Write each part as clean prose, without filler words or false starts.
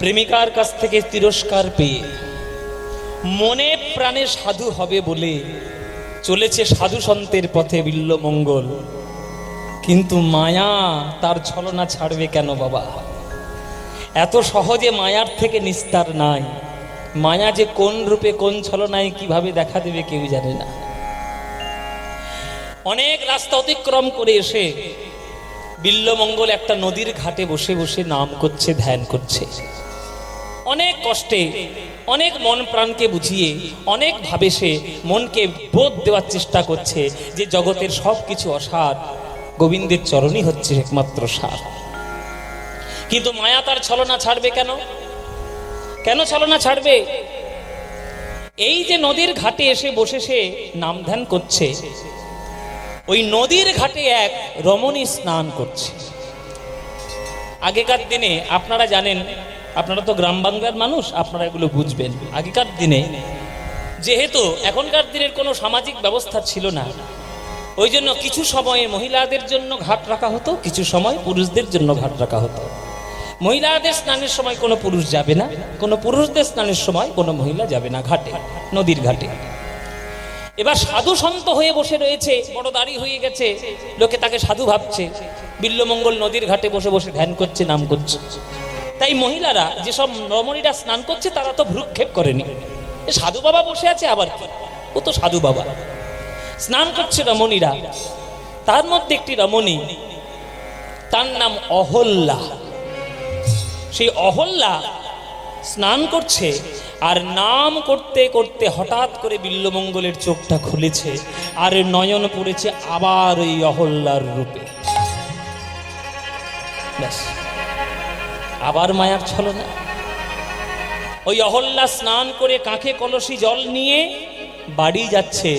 প্রেমিকার কাছ থেকে তিরস্কার পেয়ে মনে প্রাণে সাধু হবে বলে চলেছে সাধু সন্তের পথে বিল্বমঙ্গল। কিন্তু মায়া তার ছলনা ছাড়বে কেন বাবা? এত সহজে মায়ার থেকে নিস্তার নাই। মায়া যে কোন রূপে কোন ছলনায় কিভাবে দেখা দেবে কেউ জানে না। অনেক রাস্তা অতিক্রম করে এসে বিল্বমঙ্গল একটা নদীর ঘাটে বসে বসে নাম করছে, ধ্যান করছে। অনেক কষ্টে, অনেক মন প্রাণকে বুঝিয়ে, অনেক ভাবে সে মনকে বোধ দেওয়ার চেষ্টা করছে যে জগতের সব কিছু অসার, গোবিন্দের চরণই হচ্ছে একমাত্র সার। কিন্তু মায়া তার ছলনা ছাড়বে কেন? কেন ছলনা ছাড়বে? এই যে নদীর ঘাটে এসে বসে সে নাম ধ্যান করছে, ওই নদীর ঘাটে এক রমণী স্নান করছে। আগেকার দিনে আপনারা জানেন, আপনারা তো গ্রাম বাংলার মানুষ, আপনারা এগুলো বুঝবেন। আগেকার দিনে যেহেতু এখনকার দিনের কোনো সামাজিক ব্যবস্থা ছিল না, ওই জন্য কিছু সময়ে মহিলাদের জন্য ঘাট রাখা হতো, কিছু সময় পুরুষদের জন্য ঘাট রাখা হতো। মহিলাদের স্নানের সময় কোনো পুরুষ যাবে না, কোনো পুরুষদের স্নানের সময় কোনো মহিলা যাবে না ঘাটে, নদীর ঘাটে। এবার সাধু সন্ত হয়ে বসে রয়েছে, বড় দাড়ি হয়ে গেছে, লোকে তাকে সাধু ভাবছে। বিল্বমঙ্গল নদীর ঘাটে বসে বসে ধ্যান করছে, নাম করছে। তাই মহিলারা, যেসব রমণীরা স্নান করছে, তারা তো ভ্রুক্ষেপ করেনি, সাধু বাবা বসে আছে আবার কি, ও তো সাধু বাবা। স্নান করছে রমণীরা। তার মধ্যে একটি রমণী, তার নাম অহল্যা। সেই অহল্যা স্নান করছে, আর নাম করতে করতে হঠাৎ করে বিল্বমঙ্গলের চোখটা খুলেছে, আর নয়ন পড়েছে আবার ওই অহল্যার রূপে। আবার মায়ার ছলনা। ওই অহল্যা স্নান করে কাঁখে কলসি জল নিয়ে বাড়ি যাচ্ছে,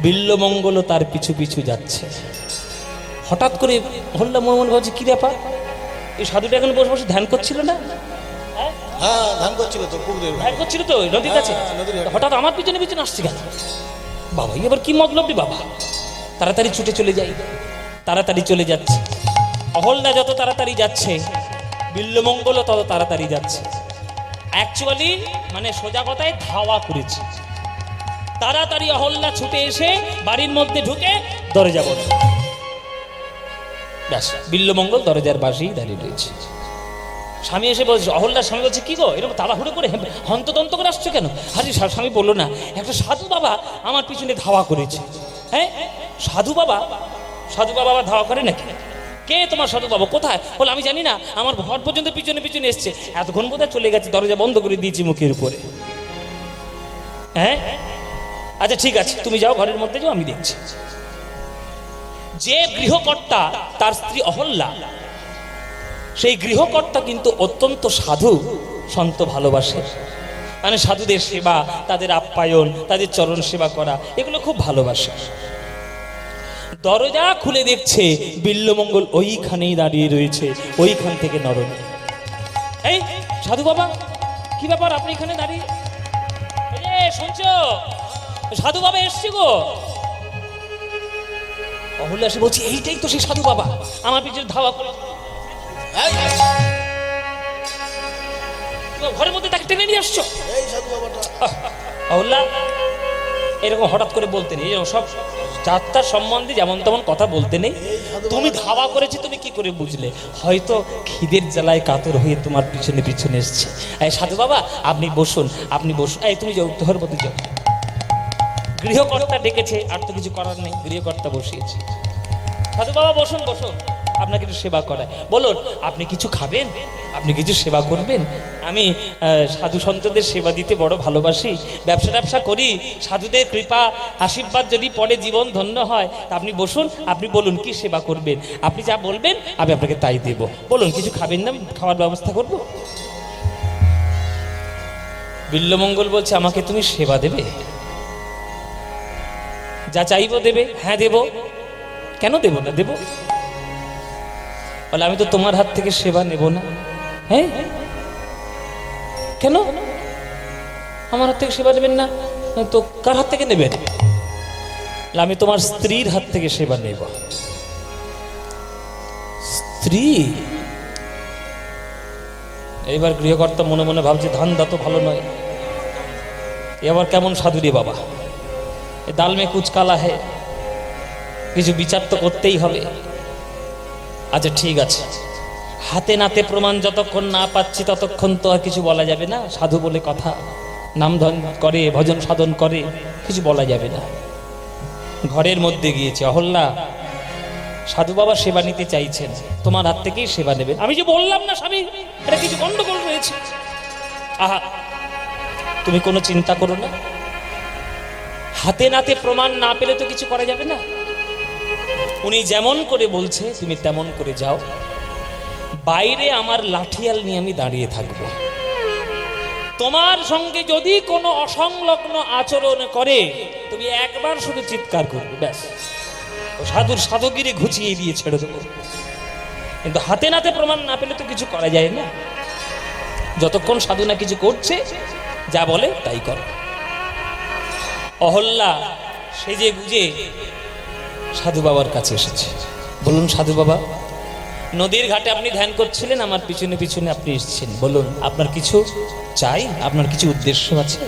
বিল্বমঙ্গল তার পিছু পিছু যাচ্ছে। হঠাৎ করে অহল্যা মনে মনে ভাবছে, কি ব্যাপার, এই সাধুটা এখন বসে বসে ধ্যান করছিল না? ধ্যান করছিল তো, ধ্যান করছিল তো নদীর কাছে, হঠাৎ আমার পিছনে পিছনে আসছে কেন? বাবা এবার কি মতলব রে বাবা? তাড়াতাড়ি ছুটে চলে যাই। তাড়াতাড়ি চলে যাচ্ছে। অহল্যা যত তাড়াতাড়ি যাচ্ছে, বিল্বমঙ্গল তত তাড়াতাড়ি যাচ্ছে। অ্যাকচুয়ালি মানে সোজা কথায় ধাওয়া করেছে। তাড়াতাড়ি অহল্যা ছুটে এসে বাড়ির মধ্যে ঢুকে দরজা বন্ধ। ব্যাস, বিল্বমঙ্গল দরজার পাশেই দাঁড়িয়ে রয়েছে। স্বামী এসে বলছে, অহল্যার স্বামী বলছে, কি গো এরকম তাড়াহুড়ো করে হন্তদন্ত করে আসছো কেন? আরে স্বামী বললো না, একটা সাধু বাবা আমার পিছনে ধাওয়া করেছে। হ্যাঁ, সাধু বাবা? সাধু বাবা আবার ধাওয়া করে নাকি? কে তোমার সাধু বাবা? কোথায়? বলে আমি জানি না, আমার ঘর পর্যন্ত পিছনে পিছনে এসছে, এতক্ষণ বোধহয় চলে গেছে, দরজা বন্ধ করে দিয়েছি মুখের উপরে। হ্যাঁ, আচ্ছা ঠিক আছে, তুমি যাও, ঘরের মধ্যে যাও, আমি দেখছি। যে গৃহকর্তা, তার স্ত্রী অহল্যা, সেই গৃহকর্তা কিন্তু অত্যন্ত সাধু সন্ত ভালোবাসে। মানে সাধুদের সেবা, তাদের আপ্যায়ন, তাদের চরণ সেবা করা, এগুলো খুব ভালোবাসে। দরজা খুলে দেখছে বিল্বমঙ্গল ওইখানেই দাঁড়িয়ে রয়েছে। ওইখান থেকে নরনী, এই সাধু বাবা, কি ব্যাপার আপনি এখানে দাঁড়িয়ে? শুনছো, সাধু বাবা এসছে গো। অহল্যা এসে বলছি, এইটাই তো সেই সাধু বাবা, আমার পিছনে ধাওয়া করে। ঘরের মধ্যে তাকে টেনে নিয়ে আসছো। অহল্যা এরকম হঠাৎ করে বলতে নেই, সব যাত্রার সম্বন্ধে যেমন তেমন কথা বলতে নেই। তুমি ধাওয়া করেছি, তুমি কি করে বুঝলে? হয়তো খিদের জ্বালায় কাতর হয়ে তোমার পিছনে পিছনে এসছে। এই সাধু বাবা আপনি বসুন, আপনি বসুন। এই তুমি যাও, ঘরের মধ্যে যাও। গৃহকর্তা ডেকেছে, আর তো কিছু করার নেই, গৃহকর্তা বসিয়েছে। সাধু বাবা বসুন, বসুন, আপনাকে একটু সেবা করায়। বলুন, আপনি কিছু খাবেন? আপনি কিছু সেবা করবেন? আমি সাধু সন্তদের সেবা দিতে বড় ভালোবাসি, ব্যবসা করি, সাধুদের কৃপা আশীর্বাদ যদি পরে জীবন ধন্য হয়। তা আপনি বসুন, আপনি বলুন কি সেবা করবেন, আপনি যা বলবেন আমি আপনাকে তাই দেব। বলুন কিছু খাবেন না, খাওয়ার ব্যবস্থা করব। বিল্বমঙ্গল বলছে, আমাকে তুমি সেবা দেবে? যা চাইবো দেবে? হ্যাঁ দেব। কেন দেব না? দেব। বলে, আমি তো তোমার হাত থেকে সেবা নেব না। হ্যাঁ, কেন আমার হাত থেকে সেবা নেবেন না? তো কার হাত থেকে নেবেন? আমি তোমার স্ত্রীর হাত থেকে সেবা নেব। স্ত্রী? এইবার গৃহকর্তা মনে মনে ভাবছে ধান্দা তো ভালো নয়, এ আবার কেমন সাধু রে বাবা, এ দাল মে কুচ কালা হে, কিছু বিচার তো করতেই হবে। আচ্ছা ঠিক আছে, হাতে নাতে প্রমাণ যতক্ষণ না পাচ্ছি ততক্ষণ তো আর কিছু বলা যাবে না। সাধু বলে কথা, নাম ধন করে, ভজন সাধন করে, কিছু বলা যাবে না। ঘরের মধ্যে গিয়েছে, অহল্যা সাধু বাবা সেবা নিতে চাইছেন, তোমার হাত থেকেই সেবা নেবেন। আমি যে বললাম না স্বামী, এটা কিছু গন্ডগোল রয়েছে। আহা, তুমি কোনো চিন্তা করো না, হাতে নাতে প্রমাণ না পেলে তো কিছু করা যাবে না। উনি যেমন করে বলছে তুমি তেমন করে যাও, বাইরে আমার লাঠিয়াল নিয়ে আমি দাঁড়িয়ে থাকবো। তোমার সঙ্গে যদি কোনো অসংলগ্ন আচরণ করে তুমি একবার শুধু চিৎকার করবে, ব্যাস সাধুর সাধুগিরি ঘুচিয়ে দিয়ে ছেড়ে দেবো। কিন্তু হাতে নাতে প্রমাণ না পেলে তো কিছু করা যায় না। যতক্ষণ সাধু না কিছু করছে, যা বলে তাই কর। অহল্যা সেজে গুজে সাধু বাবার কাছে এসেছে। বলুন সাধু বাবা, নদীর ঘাটে আপনি ধ্যান করছিলেন, আমার পিছনে পিছনে আপনি এসেছেন, বলুন আপনার কিছু চাই, আপনার কিছু উদ্দেশ্য আছে?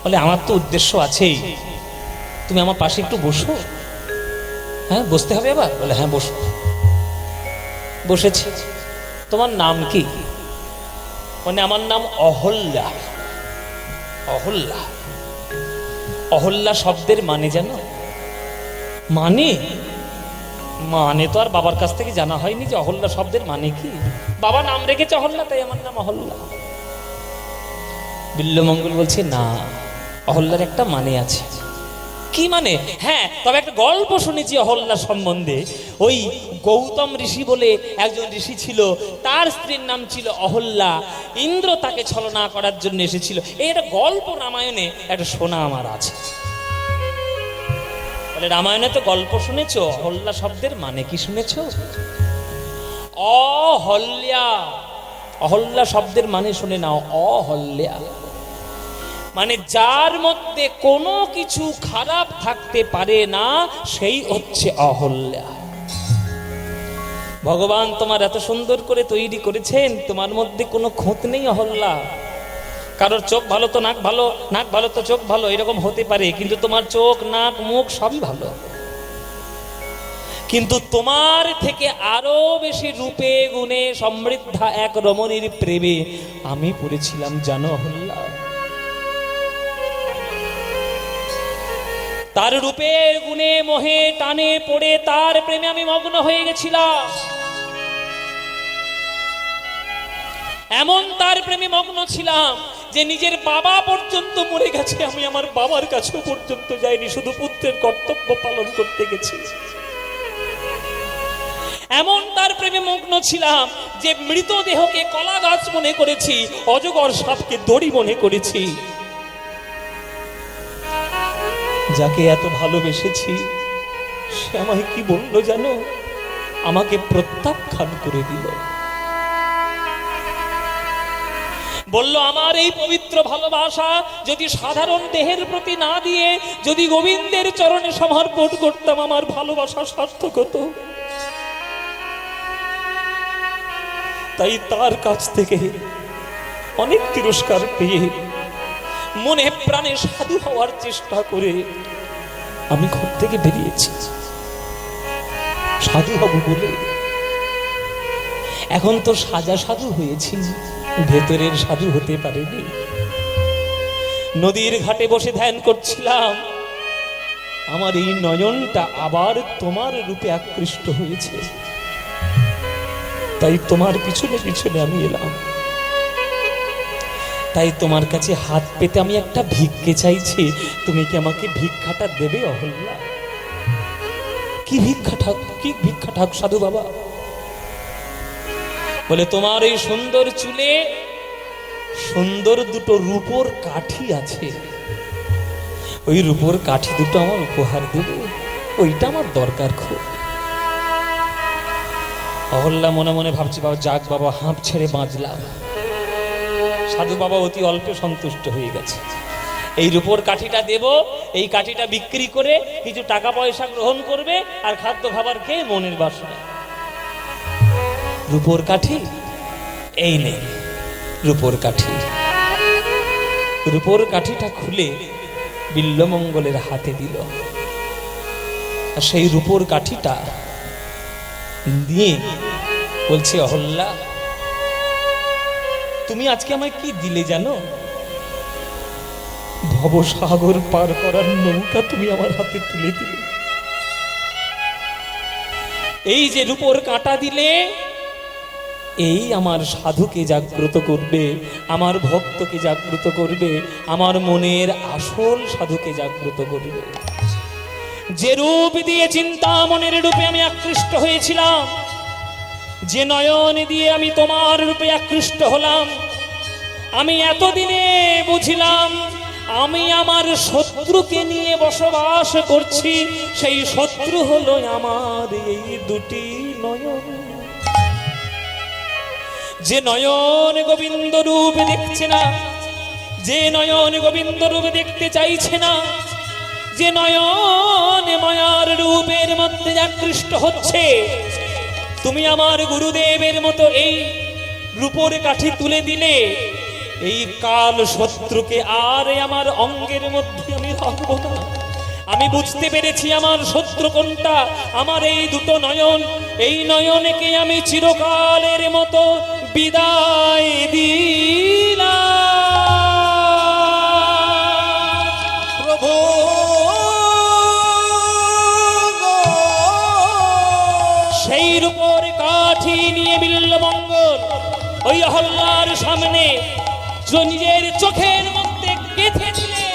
বলে আমার তো উদ্দেশ্য আছেই, তুমি আমার পাশে একটু বসো। হ্যাঁ বসতে হবে এবার? বলে হ্যাঁ বসো। বসেছি। তোমার নাম কি? মানে আমার নাম অহল্যা। অহল্যা, অহল্যা শব্দের মানে জানো? মানে মানে তো আর বাবার কাছ থেকে জানা হয়নি যে অহল্যা শব্দের মানে কি। বাবা নাম রেখেছে অহল্যা, তাই আমার নাম অহল্যা। বিল্লমঙ্গল বলছে না, অহল্যার একটা মানে আছে। কি মানে? হ্যাঁ, তবে একটা গল্প শুনেছি অহল্যা সম্বন্ধে। ওই গৌতম ঋষি বলে একজন ঋষি ছিল, তার স্ত্রীর নাম ছিল অহল্যা। ইন্দ্র তাকে ছলনা করার জন্য এসেছিল। এই একটা গল্প রামায়ণে একটা শোনা আমার আছে। বলে রামায়ণে তো গল্প শুনেছো, অহল্যা শব্দের মানে কি শুনেছো? অহল্যা, অহল্যা শব্দের মানে শুনে নাও, অহল্যা মানে যার মধ্যে কোনো কিছু খারাপ থাকতে পারে না, সেই হচ্ছে অহল্যা। ভগবান তোমার এত সুন্দর করে তৈরি করেছেন, তোমার মধ্যে কোনো খুঁত নেই অহল্যা। কারোর চোখ ভালো তো নাক ভালো, নাক ভালো তো চোখ ভালো, এরকম হতে পারে, কিন্তু তোমার চোখ নাক মুখ সবই ভালো। কিন্তু তোমার থেকে আরো বেশি রূপে গুণে সমৃদ্ধা এক রমণীর প্রেমে আমি পড়েছিলাম জানো অহল্যা। তার রূপের গুণে মোহে টানে পড়ে তার প্রেমে আমি মগ্ন হয়ে গেছিলাম। এমন তার প্রেমে মগ্ন ছিলাম যে নিজের বাবা পর্যন্ত মরে গেছে, আমি আমার বাবার কাছেও পর্যন্ত যাইনি, শুধু পুত্রের কর্তব্য পালন করতে গেছি। এমন তার প্রেমে মগ্ন ছিলাম যে মৃতদেহকে কলা গাছ মনে করেছি, অজগর সাপকে দড়ি মনে করেছি। যাকে এত ভালোবেসেছি সে আমায় কি বললো জানো? আমাকে প্রত্যাখ্যান করে দিল। বলল আমার এই পবিত্র ভালোবাসা যদি সাধারণ দেহের প্রতি না দিয়ে যদি গোবিন্দের চরণে সমর্পণ করতাম, আমার ভালোবাসা সার্থক হতো। তাই তার কাছ থেকে অনেক তিরস্কার পেয়ে মনে প্রাণে সাধু হওয়ার চেষ্টা করে আমি ঘর থেকে বেরিয়েছি সাধু হব বলে। এখন তো সাজা সাধু হয়েছি, ভেতরের সাধু হতে পারেনি। নদীর ঘাটে বসে ধ্যান করছিলাম, আমার এই নয়নটা আবার তোমার রূপে আকৃষ্ট হয়েছে। তাই তোমার পিছনে পিছনে আমি এলাম। তাই তোমার কাছে হাত পেতে আমি একটা ভিক্ষে চাইছি, তুমি কি আমাকে ভিক্ষাটা দেবে অহল্যা? কি ভিক্ষা ঠাক, কি ভিক্ষা ঠাক সাধু বাবা? বলে তোমার এই সুন্দর চুলে সুন্দর দুটো রূপোর কাঠি আছে, ওই রূপোর কাঠি দুটো আমার উপহার দেবে, ওইটা আমার দরকার খুব। অহল্যা মনে মনে ভাবছি বাবা যাক বাবা, হাঁপ ছেড়ে বাঁচলাম। সাধু বাবা অতি অল্পে সন্তুষ্ট হয়ে গেছে। এই রূপোর কাঠিটা দেব, এই কাঠিটা বিক্রি করে কিছু টাকা পয়সা গ্রহণ করবে আর খাদ্য খাবার খেয়ে মনের বাসনা। রূপোর কাঠি এই নেই রূপোর কাঠি। রূপোর কাঠিটা খুলে বিল্বমঙ্গলের হাতে দিল। আর সেই রূপোর কাঠিটা দিয়ে বলছে, অহল্যা তুমি আজকে আমায় কি দিলে জানো? ভবসাগর পার করার নৌকা তুমি আমার হাতে তুলে দিলে। এই যে রূপোর কাঁটা দিলে, এই আমার সাধুকে জাগ্রত করবে, আমার ভক্তকে জাগ্রত করবে, আমার মনের আসল সাধুকে জাগ্রত করবে। যে রূপ দিয়ে চিন্তামনের রূপে আমি আকৃষ্ট হয়েছিলাম, যে নয়ন দিয়ে আমি তোমার রূপে আকৃষ্ট হলাম, আমি এতদিনে বুঝিলাম আমি আমার শত্রুকে নিয়ে বসবাস করছি। সেই শত্রু হলো আমার এই দুটি নয়ন। যে নয়ন গোবিন্দ রূপ দেখছে না, যে নয়ন গোবিন্দ রূপ দেখতে চাইছে না, যে নয়ন মায়ার রূপের মধ্যে আকৃষ্ট হচ্ছে, তুমি আমার গুরুদেবের মতো এই রূপোর কাঠি তুলে দিলে, এই কাল শত্রুকে আর আমার অঙ্গের মধ্যে আমি রাখবো না। আমি বুঝতে পেরেছি আমার শত্রু কোনটা, আমার এই দুটো নয়ন। এই নয়নকে আমি চিরকালের মতো বিদায় দিলাম। প্রভু সেই রূপোর কাঠি নিয়ে বিল্বমঙ্গল ওই অহল্যার সামনে নিজের চোখের মধ্যে গেঁথে দিলে।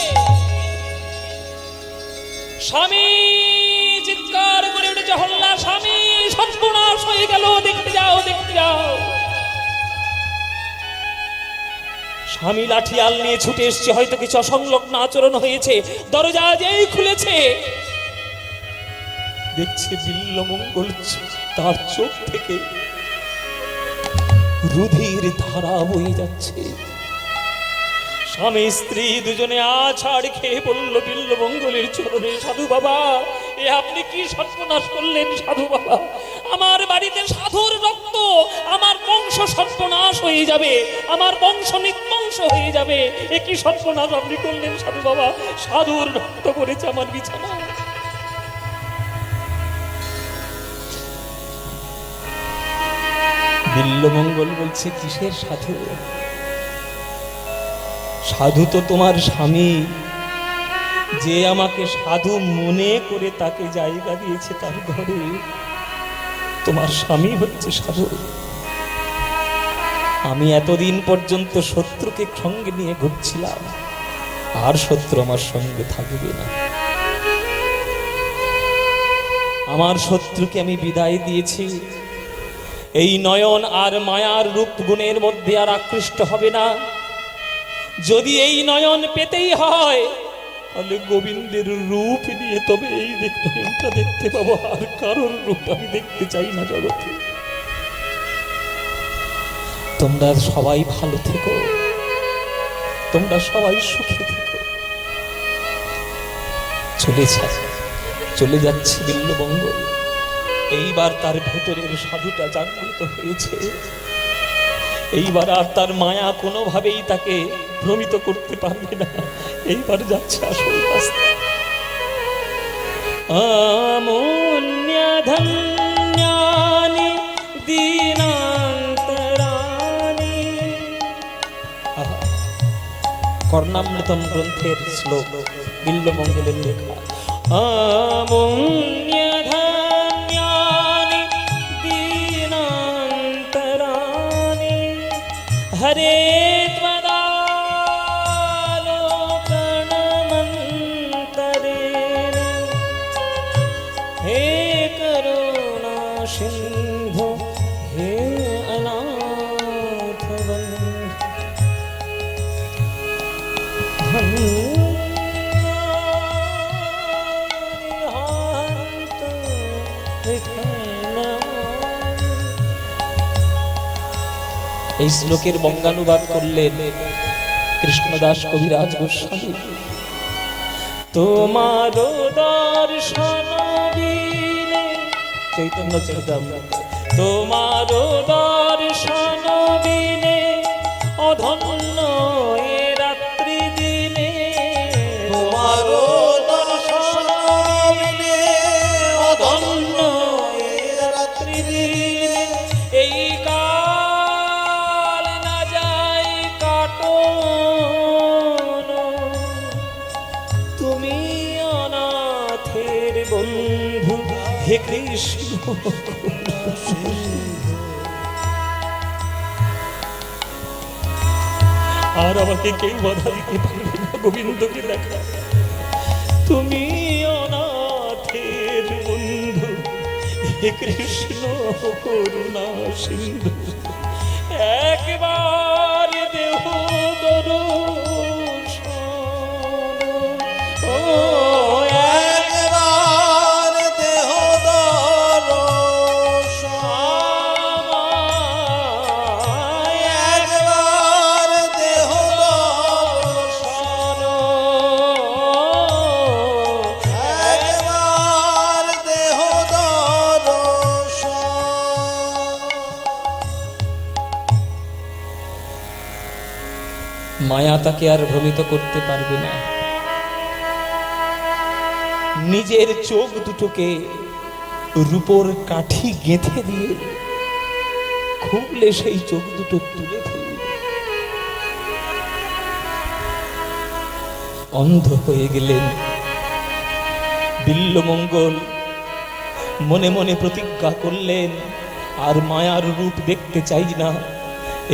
স্বামী চিৎকার করে উঠেছে, অহল্যা স্বামী সর্বনাশ হয়ে গেল, দেখতে যাও দেখতে যাও। স্বামী লাঠিয়াল নিয়ে ছুটে এসছে, হয়তো কিছু অসংলগ্ন আচরণ হয়েছে। দরজা যেই খুলেছে, দেখছে বিল্বমঙ্গল তার চোখ থেকে রুধির ধারা বয়ে যাচ্ছে। স্বামী স্ত্রী দুজনে আছাড় খেয়ে বলল বিল্বমঙ্গলের চরণে, সাধু বাবা এ আপনি কি সর্বনাশ করলেন? সাধু বাবা, আমার বাড়িতে সাধুর রক্ত, আমার বংশ সর্বনাশ হয়ে যাবে, আমার বংশ নির্বংশ হয়ে যাবে। এ কি সর্বনাশ আপনি করলেন সাধু বাবা? সাধুর রক্ত পড়েছে আমার বিছানা। বিল্বমঙ্গল বলছে, কিসের সাধু? সাধু তো তোমার স্বামী, যে আমাকে সাধু মনে করে তাকে জায়গা দিয়েছে তার ঘরে। তোমার স্বামী হচ্ছে সাধু। আমি এতদিন পর্যন্ত শত্রুকে সঙ্গে নিয়ে ঘুরছিলাম, আর শত্রু আমার সঙ্গে থাকবে না। আমার শত্রুকে আমি বিদায় দিয়েছি। এই নয়ন আর মায়ার রূপ গুণের মধ্যে আর আকৃষ্ট হবে না। যদি এই নয়ন পেতেই হয়, তাহলে গোবিন্দের রূপ নিয়ে তবে এই নয়নটা দেখতে পাবো, আর কারোর রূপ আমি দেখতে চাই না জগতে। তোমরা সবাই ভালো থেকো, তোমরা সবাই সুখী থেকো। চলে যাচ্ছে বিল্বমঙ্গল। এইবার তার ভেতরের সাধুটা জাগ্রত হয়েছে। এইবার আর তার মায়া কোনোভাবেই তাকে ভ্রমিত করতে পারবে না। এইবার যাচ্ছে আসল রাস্তা। আমন্যধন্যানি দীনান্তরানি। কর্ণামৃতম গ্রন্থের শ্লোক, বিল্বমঙ্গলের লেখা। আমন্যধন্যানি দীনান্তরানি হরে ত্বদালোকনমন্তরেণ হে করুণা সিন্ধু হে অনাথ বন্ধু। এই শ্লোকের বঙ্গানুবাদ করলেন কৃষ্ণদাস কবিরাজ গোস্বামী। তোমার দর্শন বিনে, চৈতন্য চরিতামৃত, তোমার দর্শন বিনে কৃষ্ণ আর আমাকে কেউ বাধা দিতে পারবে না গোবিন্দকে দেখা। তুমি অনাথের বন্ধু, হে কৃষ্ণ করুণা সিন্ধু, একবার দেহ দর্শন, ও একবার দেহ দর্শন, একবার দেহ দর্শন, একবার দেহ দর্শন। মায়া তাকে আর ভ্রমিত করতে পারবে না। নিজের চোখ দুটোকে রূপোর কাঠি গেঁথে দিয়ে খুবলে সেই চোখ দুটো তুলে ফেলবে। অন্ধ হয়ে গেলেন বিল্বমঙ্গল। মনে মনে প্রতিজ্ঞা করলেন, আর মায়ার রূপ দেখতে চাই না।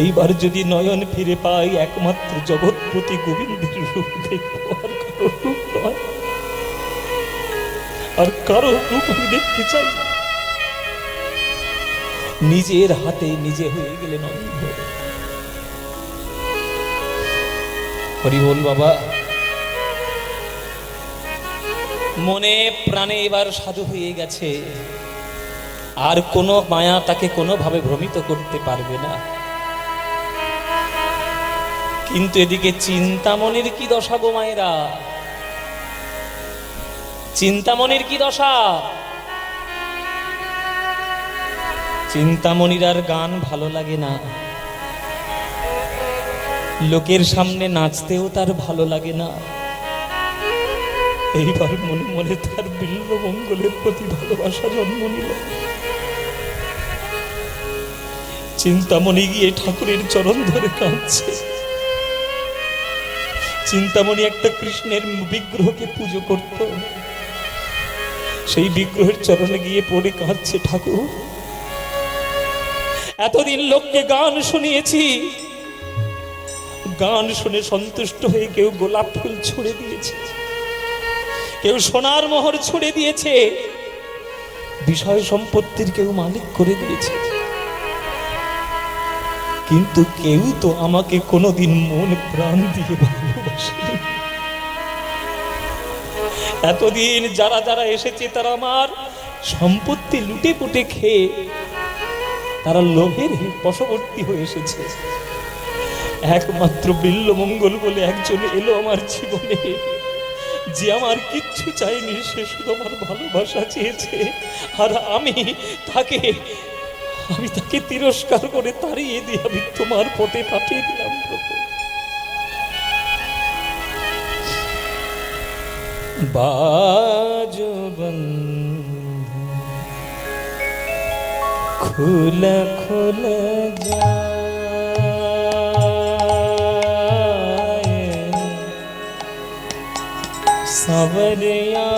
এইবার যদি নয়ন ফিরে পাই, একমাত্র জগৎপতি গোবিন্দের রূপ দেখবো, আর কারো রূপ নয়, আর কারো রূপ আমি দেখতে চাই না। নিজের হাতে নিজে হয়ে গেলেন অন্ধ। হরি বল বাবা। মনে প্রাণে এবার সাধু হয়ে গেছে, আর কোনো মায়া তাকে কোনোভাবে ভ্রমিত করতে পারবে না। কিন্তু এদিকে চিন্তামণির কি দশা গো মায়েরা, চিন্তামণির কি দশা। চিন্তামণির আর গান ভালো লাগে না, লোকের সামনে নাচতেও তার ভালো লাগে না। এইবার মনে মনে তার বিল্বমঙ্গলের প্রতি ভালোবাসা জন্ম নিল। চিন্তামণি গিয়ে ঠাকুরের চরণ ধরে কাঁদছে। চিন্তামণি একটা কৃষ্ণের বিগ্রহকে পুজো করত, সেই বিগ্রহের চরণে গিয়ে পড়ে কাঁদছে, ঠাকুর এতদিন লোককে গান শুনিয়েছি, গান শুনে সন্তুষ্ট হয়ে কেউ গোলাপ ফুল ছুঁড়ে দিয়েছে, কেউ সোনার মোহর ছুঁড়ে দিয়েছে, বিষয় সম্পত্তির কেউ মালিক করে দিয়েছে, কিন্তু কেউ তো আমাকে কোনোদিন মন প্রাণ দিয়ে ভালোবাসেনি। এতদিন যারা যারা এসেছে তারা আমার সম্পত্তি লুটে পুটে খেয়ে তারা লোভের বশবর্তী হয়ে এসেছে। একমাত্র বিল্বমঙ্গল বলে একজন এলো আমার জীবনে, যে আমার কিচ্ছু চাইনি, সে শুধু আমার ভালোবাসা চেয়েছে, আর আমি তাকে তিরস্কার করে তাড়িয়ে দিয়ে আমি তোমার পথে পাঠিয়ে দিলাম। প্রভু বাজবন্ধু খুল খুল যায় সবরিয়া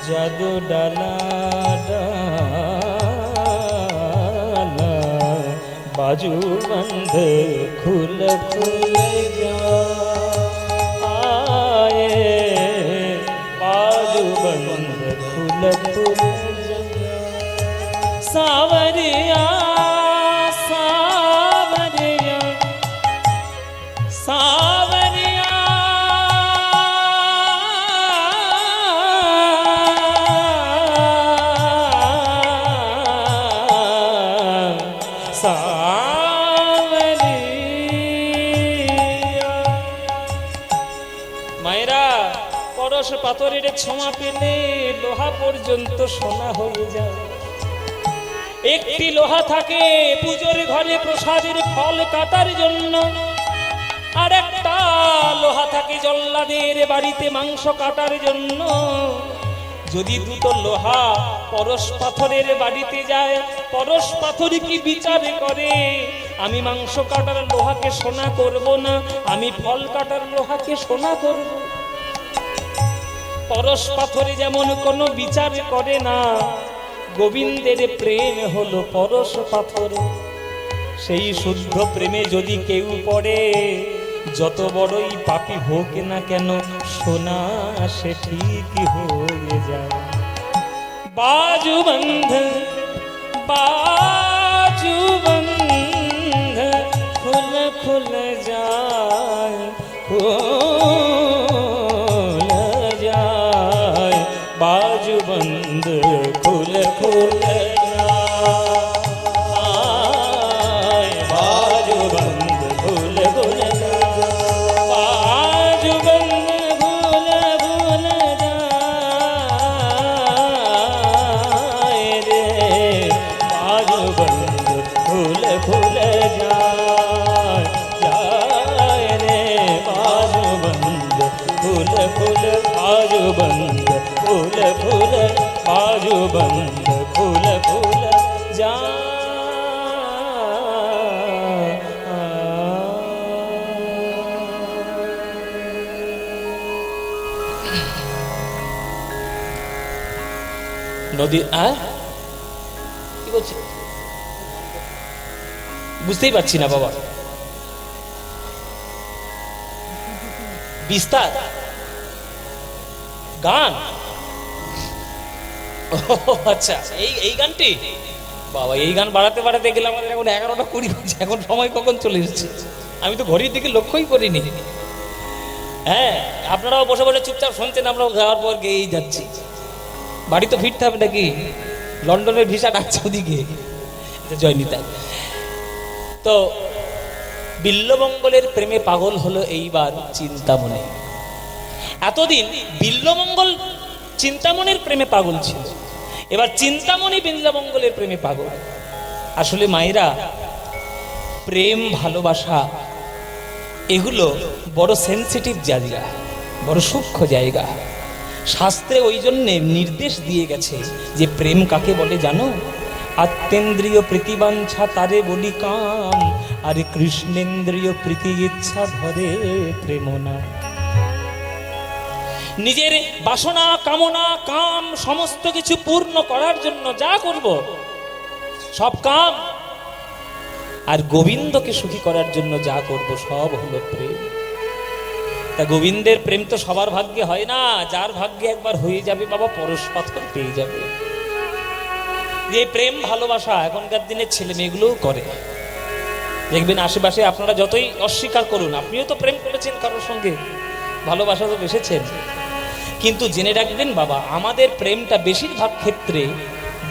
जादू डाला डाला बाजू बंद खुल खुल जाए बाजू बंद खुल खुल सावरिया सावरिया सावरिया মায়েরা পরশ পাথরের ছোঁয়া পেলে লোহা পর্যন্ত সোনা হয়ে যায়। একটি লোহা থাকে পুজোর ঘরে প্রসাদের ফল কাটার জন্য, আর একটা লোহা থাকে জল্লাদের বাড়িতে মাংস কাটার জন্য। যদি দুটো লোহা পরশ পাথরের বাড়িতে যায়, পরশ পাথর কি বিচার করে? আমি মাংস কাটার লোহাকে সোনা করব না, আমি ফল কাটার লোহাকে সোনা করব। পরশ পাথরে যেমন কোনো বিচার করে না, গোবিন্দের প্রেম হলো পরশ পাথর। সেই শুদ্ধ প্রেমে যদি কেউ পড়ে, যত বড়ই পাপী হোক না কেন, সোনা সে ঠিকই হয়ে যায়। বাজু বন্ধ বাজু বন্ধ খুল খুল যায়, খুল যায়, বাজু বন্ধ খুল খুল যায়, বাজু বন্ধ খুল খুল যায়, বাজু বন্ধ খুল খুল যায় রে, বাজু বন্ধ খুল খুল যায়, যায় রে, বাজু বন্ধ খুল খুল, বাজু বন্ধ খুল খুল, বাজু বন্ধ খুল খুল যায়। নদী কি বলছি বুঝতেই পারছি না বাবা। বিস্তার গান, আচ্ছা এই গানটি বাবা, এই গান বাড়াতে বাড়াতে গেলাম আমাদের এখন 11টা 20 বাজে, এখন সময় কখন চলে এসেছে আমি তো ঘড়ির দিকে লক্ষ্যই করিনি। হ্যাঁ, আপনারাও বসে বসে চুপচাপ শুনছেন, আমরাও যাওয়ার পর গিয়েই যাচ্ছি। বাড়ি তো ফিরতে হবে নাকি? লন্ডনের ভিসা ডাকছে ওদিকে, জয়নিতা। তো বিল্লমঙ্গলের প্রেমে পাগল হলো এইবার চিন্তামণি। এতদিন বিল্লমঙ্গল চিন্তামণির প্রেমে পাগল ছিল, এবার চিন্তামণি বিল্লমঙ্গলের প্রেমে পাগল। আসলে মায়েরা, প্রেম ভালোবাসা এগুলো বড় সেন্সিটিভ জায়গা, বড় সূক্ষ্ম জায়গা। শাস্ত্রে ওই জন্যে নির্দেশ দিয়ে গেছে যে প্রেম কাকে বলে জানো? আত্মেন্দ্রিয় প্রীতিবাঞ্ছা তারে বলি কাম, আরে কৃষ্ণেন্দ্রিয় প্রীতি ইচ্ছা ধরে প্রেম না। নিজের বাসনা কামনা কাম সমস্ত কিছু পূর্ণ করার জন্য যা করব সব কাম, আর গোবিন্দকে সুখী করার জন্য যা করব সব হলো প্রেম। তা গোবিন্দের প্রেম তো সবার ভাগ্যে হয় না, যার ভাগ্যে একবার হয়ে যাবে বাবা পরশ পাথর পেয়ে যাবে। যে প্রেম ভালোবাসা এখনকার দিনের ছেলে মেয়েগুলোও করে, দেখবেন আশেপাশে আপনারা যতই অস্বীকার করুন, আপনিও তো প্রেম করেছেন কারোর সঙ্গে, ভালোবাসা তো বেসেছেন, কিন্তু জেনে রাখবেন বাবা, আমাদের প্রেমটা বেশিরভাগ ক্ষেত্রে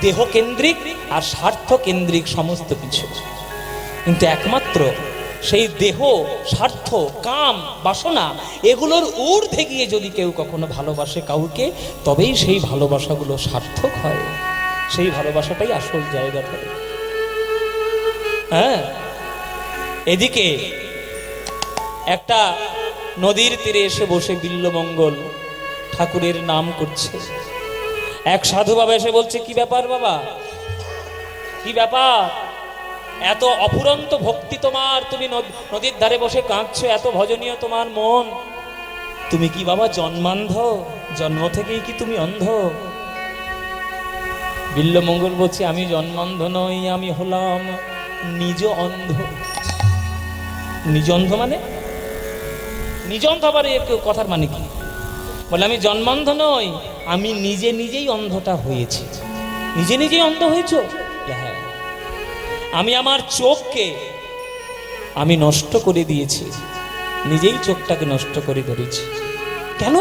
দেহকেন্দ্রিক আর স্বার্থ কেন্দ্রিক সমস্ত কিছু। কিন্তু একমাত্র সেই দেহ স্বার্থ কাম বাসনা এগুলোর ঊর্ধ্বে গিয়ে যদি কেউ কখনো ভালোবাসে কাউকে, তবেই সেই ভালোবাসাগুলো সার্থক হয়, সেই ভালোবাসাটাই আসল জায়গা ধরে। হ্যাঁ, এদিকে একটা নদীর তীরে এসে বসে বিল্লমঙ্গল ঠাকুরের নাম করছে। এক সাধু বাবা এসে বলছে, কি ব্যাপার বাবা, কি ব্যাপার, এত অফুরন্ত ভক্তি তোমার, তুমি নদীর ধারে বসে কাঁদছো, এত ভজনীয় তোমার মন, তুমি কি বাবা জন্মান্ধ? জন্ম থেকেই কি তুমি অন্ধ? বিল্লমঙ্গল বলছে, আমি জন্মান্ধ নই, আমি হলাম নিজ অন্ধ। নিজ অন্ধ মানে? নিজ অন্ধ আবার কথার মানে কি? বলে আমি জন্মান্ধ নই, আমি নিজে নিজেই অন্ধটা হয়েছি। নিজে নিজেই অন্ধ হয়েছ? হ্যাঁ, আমি আমার চোখকে আমি নষ্ট করে দিয়েছি, নিজেই চোখটাকে নষ্ট করে ধরেছি। কেন?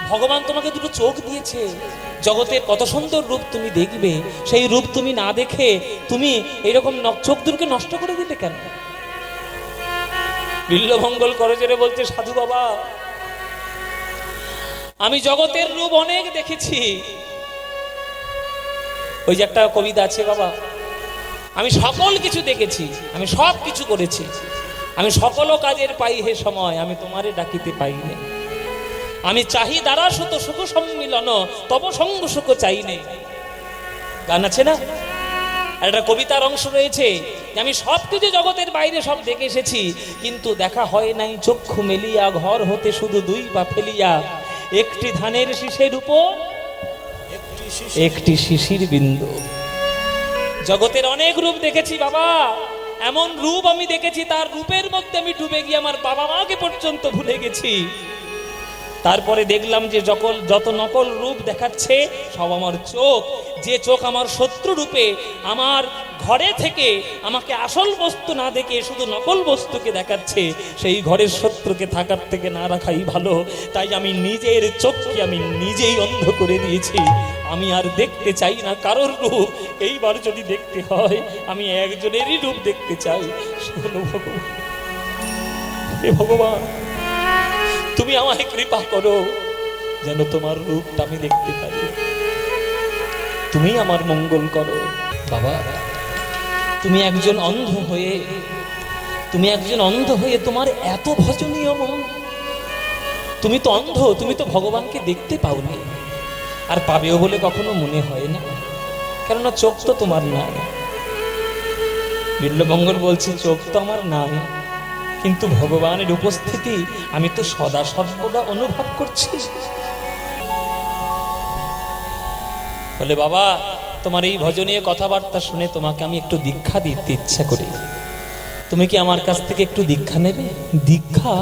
ভগবান তোমাকে দুটো চোখ দিয়েছে, জগতের কত সুন্দর রূপ তুমি দেখবে, সেই রূপ তুমি না দেখে তুমি এইরকম চোখ দুটোকে নষ্ট করে দিলে কেন? বিল্লমঙ্গল করজোড়ে বলছে, সাধু বাবা, আমি জগতের রূপ অনেক দেখেছি, ওই যে একটা কবিতা আছে, বাবা আমি সকল কিছু দেখেছি, আমি সব কিছু করেছি, আমি সকল কাজের পাই হে সময়, আমি তোমারে ডাকিতে পাই না। আমি চাহি দ্বারা সুত সুখ সম্মিলন, তব সঙ্গ সুখ চাই নে। গান আছে না, আর একটা কবিতার অংশ রয়েছে যে আমি সব কিছু জগতের বাইরে সব দেখে এসেছি, কিন্তু দেখা হয় নাই চক্ষু মেলিয়া, ঘর হতে শুধু দুই পা ফেলিয়া, একটি ধানের শীষের উপর একটি শিশির বিন্দু। জগতের অনেক রূপ দেখেছি বাবা, এমন রূপ আমি দেখেছি তার রূপের মধ্যে আমি ডুবে গিয়ে আমার বাবা মাকে পর্যন্ত ভুলে গেছি। তারপরে দেখলাম যে যত নকল রূপ দেখাচ্ছে সব আমার চোখ, যে চোখ আমার শত্রু রূপে আমার ঘরে থেকে আমাকে আসল বস্তু না দেখে শুধু নকল বস্তুকে দেখাচ্ছে, সেই ঘরের শত্রুকে থাকার থেকে না রাখাই ভালো। তাই আমি নিজের চোখকে আমি নিজেই অন্ধ করে দিয়েছি। আমি আর দেখতে চাই না কারোর রূপ। এইবার যদি দেখতে হয় আমি একজনেরই রূপ দেখতে চাই, সে হলো ভগবান। হে ভগবান, তুমি আমায় কৃপা করো যেন তোমার রূপটা আমি দেখতে পারি, তুমি আমার মঙ্গল করো। বাবা তুমি একজন অন্ধ হয়ে তোমার এত ভজনীয় মন, তুমি তো অন্ধ, তুমি তো ভগবানকে দেখতে পাওনি, আর পাবেও বলে কখনো মনে হয় না, কেননা চোখ তো তোমার নাই। বিল্বমঙ্গল বলছে চোখ তো আমার নাই, কিন্তু ভগবানের উপস্থিতি আমি তো সদা সর্বদা অনুভব করছি। বলে বাবা তোমার এই ভজনীয় কথাবার্তা শুনে তোমাকে আমি একটু দীক্ষা দিতে ইচ্ছা করি, তুমি কি আমার কাছ থেকে একটু দীক্ষা নেবে? দীক্ষা?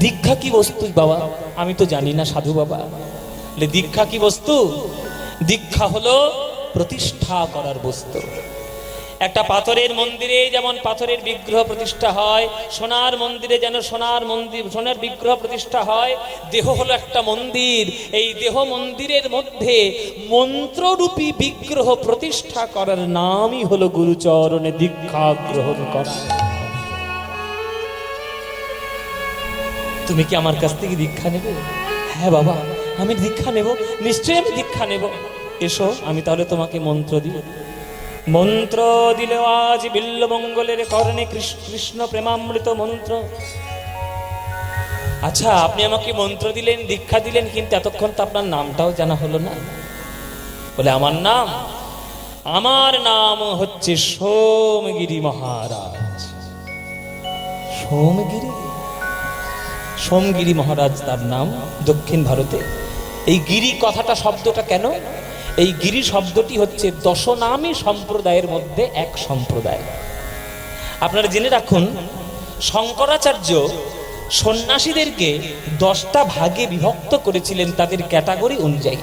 দীক্ষা কি বস্তু বাবা? আমি তো জানি না সাধু বাবা। বলে দীক্ষা কি বস্তু? দীক্ষা হলো প্রতিষ্ঠা করার বস্তু। একটা পাথরের মন্দিরে যেমন পাথরের বিগ্রহ প্রতিষ্ঠা হয়, সোনার মন্দিরে যেন সোনার বিগ্রহ প্রতিষ্ঠা হয়, দেহ হলো একটা মন্দির। এই দেহ মন্দিরের মধ্যে মন্ত্ররূপী বিগ্রহ প্রতিষ্ঠা করার নামই হলো গুরুচরণে দীক্ষা গ্রহণ করা। তুমি কি আমার কাছ থেকে দীক্ষা নেবে? হ্যাঁ বাবা আমি দীক্ষা নেব, নিশ্চয়ই আমি দীক্ষা নেব। এসো আমি তাহলে তোমাকে মন্ত্র দিব। মন্ত্র দিল আজ বিল্বমঙ্গলের কর্ণে কৃষ্ণ প্রেমামৃত মন্ত্র। আচ্ছা আপনি আমাকে মন্ত্র দিলেন, দীক্ষা দিলেন, কিন্তু এতক্ষণ তো আপনার নামটাও জানা হলো না। বলে আমার নাম হচ্ছে সোমগিরি মহারাজ। সোমগিরি মহারাজ তার নাম দক্ষিণ ভারতে। এই গিরি কথাটা শব্দটা কেন? এই গিরি শব্দটি হচ্ছে দশনামী সম্প্রদায়ের মধ্যে এক সম্প্রদায়। আপনারা জেনে রাখুন শঙ্করাচার্য সন্ন্যাসীদেরকে 10টা ভাগে বিভক্ত করেছিলেন তাদের ক্যাটাগরি অনুযায়ী,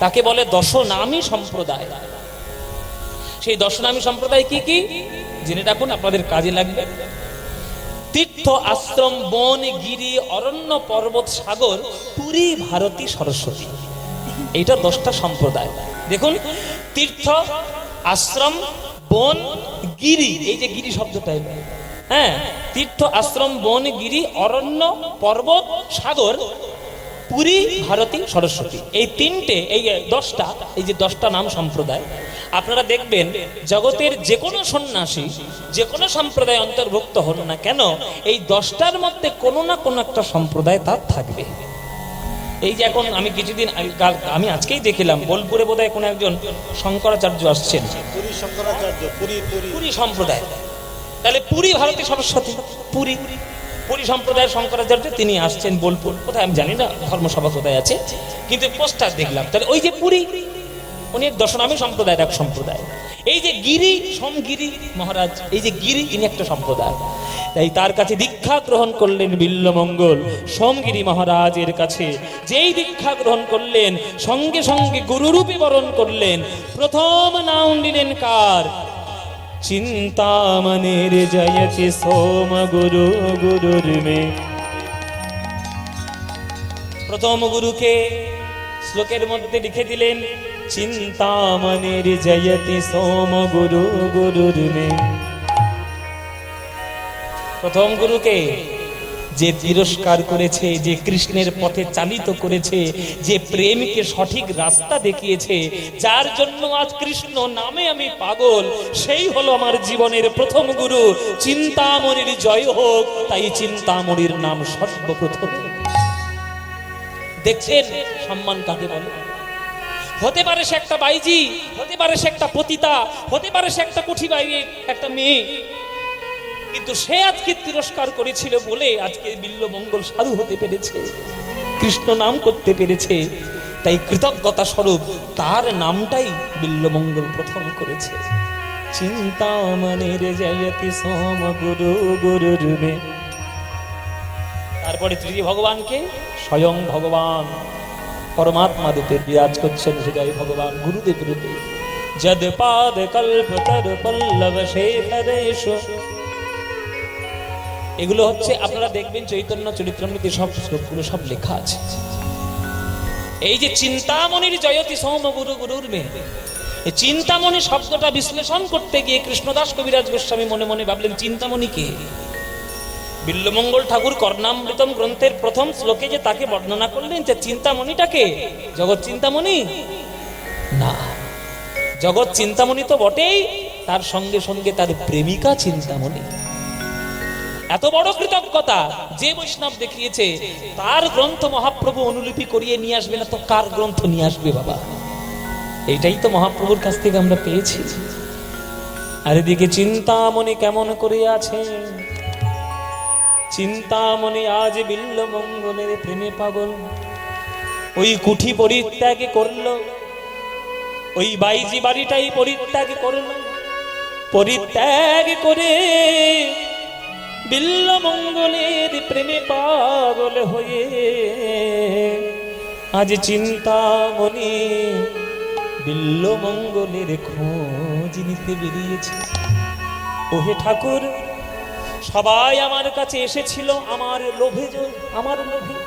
তাকে বলে দশনামী সম্প্রদায়। সেই দশনামী সম্প্রদায় কি কি জেনে রাখুন, আপনাদের কাজে লাগবে। তীর্থ, আশ্রম, বন, গিরি, অরণ্য, পর্বত, সাগর, পুরী, ভারতী, সরস্বতী, এইটা 10টা সম্প্রদায়। দেখুন তীর্থ, আশ্রম, বন, গিরি, এই যে গিরি শব্দটা, হ্যাঁ তীর্থ, আশ্রম, বন, গিরি, অরণ্য, পর্বত, সাগর, পুরী, ভারতী, সরস্বতী, এই তিনটে, এই 10টা, এই যে 10টা নাম সম্প্রদায়। আপনারা দেখবেন জগতের যে কোনো সন্ন্যাসী যে কোনো সম্প্রদায় অন্তর্ভুক্ত হন না কেন, এই 10টার মধ্যে কোনো না কোনো একটা সম্প্রদায় তার থাকবে। এই যে এখন আমি কিছুদিন আমি আজকেই দেখলাম বোলপুরে বোধহয় কোনো একজন শঙ্করাচার্য আসছেন, পুরী সম্প্রদায়। তাহলে পুরী, ভারতী, সরস্বতী, পুরী সম্প্রদায়ের শঙ্করাচার্য তিনি আসছেন বোলপুর, কোথায় আমি জানি না, ধর্মসভা কোথায় আছে, কিন্তু পোস্টার দেখলাম। তাহলে ওই যে পুরী, উনি এক দশনামী সম্প্রদায়ের এক সম্প্রদায়। এই যে গিরি, সোমগিরি মহারাজ, এই যে গিরি, ইনি একটা সম্প্রদায়। তাই তার কাছে দীক্ষা গ্রহণ করলেন বিল্বমঙ্গল সোমগিরি মহারাজের কাছে। যেই দীক্ষা গ্রহণ করলেন সঙ্গে সঙ্গে গুরুরূপে বরণ করলেন। প্রথম নাম দিলেন কার? চিন্তামণির জয়তি সোম গুরু গুরুর মে। প্রথম গুরুকে শ্লোকের মধ্যে লিখে দিলেন চিন্তামণির জয়তি সোম গুরু গুরুর মে। প্রথম গুরুকে যে তিরস্কার করেছে, যে কৃষ্ণের পথে চালিত করেছে, যে প্রেমকে সঠিক রাস্তা দেখিয়েছে, যার জন্য আজ কৃষ্ণ নামে আমি পাগল, সেই হলো আমার জীবনের প্রথম গুরু। চিন্তামণির জয় হোক, তাই চিন্তামণির নাম সর্বপ্রথম। দেখছেন সম্মান কাকে বলে? হতে পারে সে একটা বাইজি, হতে পারে সে একটা পতিতা, হতে পারে সে একটা কুঠি বাইরের একটা মেয়ে, কিন্তু সে আজকে তিরস্কার করেছিল বলে আজকে বিল্বমঙ্গল সাধু হতে পেরেছে, কৃষ্ণ নাম করতে পেরেছে। তাই কৃতজ্ঞতা স্বরূপ তার নামটাই বিল্বমঙ্গল প্রথম করেছে। চিন্তামণির জয়তি সোম গুরু গুরু রূপে। তারপরে তৃতীয় ভগবানকে স্বয়ং ভগবান পরমাত্মা রূপে বিরাজ করছেন হৃদয় ভগবান গুরুদেব রূপে। যদ পাদ কল্পতর পল্লব শেখরেশ। এগুলো হচ্ছে আপনারা দেখবেন চৈতন্য চরিত্রামৃতে সব শ্লোকগুলো সব লেখা আছে। এই যে চিন্তামণির জয়তি সৌম গুরু গুরুর মে, এই চিন্তামণি শব্দটা বিশ্লেষণ করতে গিয়ে কৃষ্ণদাস কবিরাজ গোস্বামী মনে মনে ভাবলেন চিন্তামণি কে? বিল্বমঙ্গল ঠাকুর কর্ণামৃতম গ্রন্থের প্রথম শ্লোকে যে তাকে বর্ণনা করলেন যে চিন্তামণিটাকে জগৎ চিন্তামণি না, জগৎ চিন্তামণি তো বটেই, তার সঙ্গে সঙ্গে তার প্রেমিকা চিন্তামণি। এত বড় কৃতজ্ঞতা যে বৈষ্ণব দেখিয়েছে, তার গ্রন্থ মহাপ্রভু অনুলিপি করিয়ে নিয়ে আসবে না তো কার গ্রন্থ নিয়ে আসবে বাবা? এইটাই তো মহাপ্রভুর কাছ থেকে আমরা পেয়েছি। আর এদিকে চিন্তামণি কেমন করে আছে? চিন্তামণি আজ বিল্বমঙ্গলের প্রেমে পাগল। ওই কুঠি পরিত্যাগ করলো, ওই বাইজি বাড়িটাই পরিত্যাগ করলো, পরিত্যাগ করে বিল্বমঙ্গলের প্রেমে পাগল হয়ে আজ চিন্তামণি বিল্বমঙ্গলের খোঁজ নিতে বেরিয়েছে। ওহে ঠাকুর, সবাই আমার কাছে এসেছিল আমার লোভে, আমার লোভে,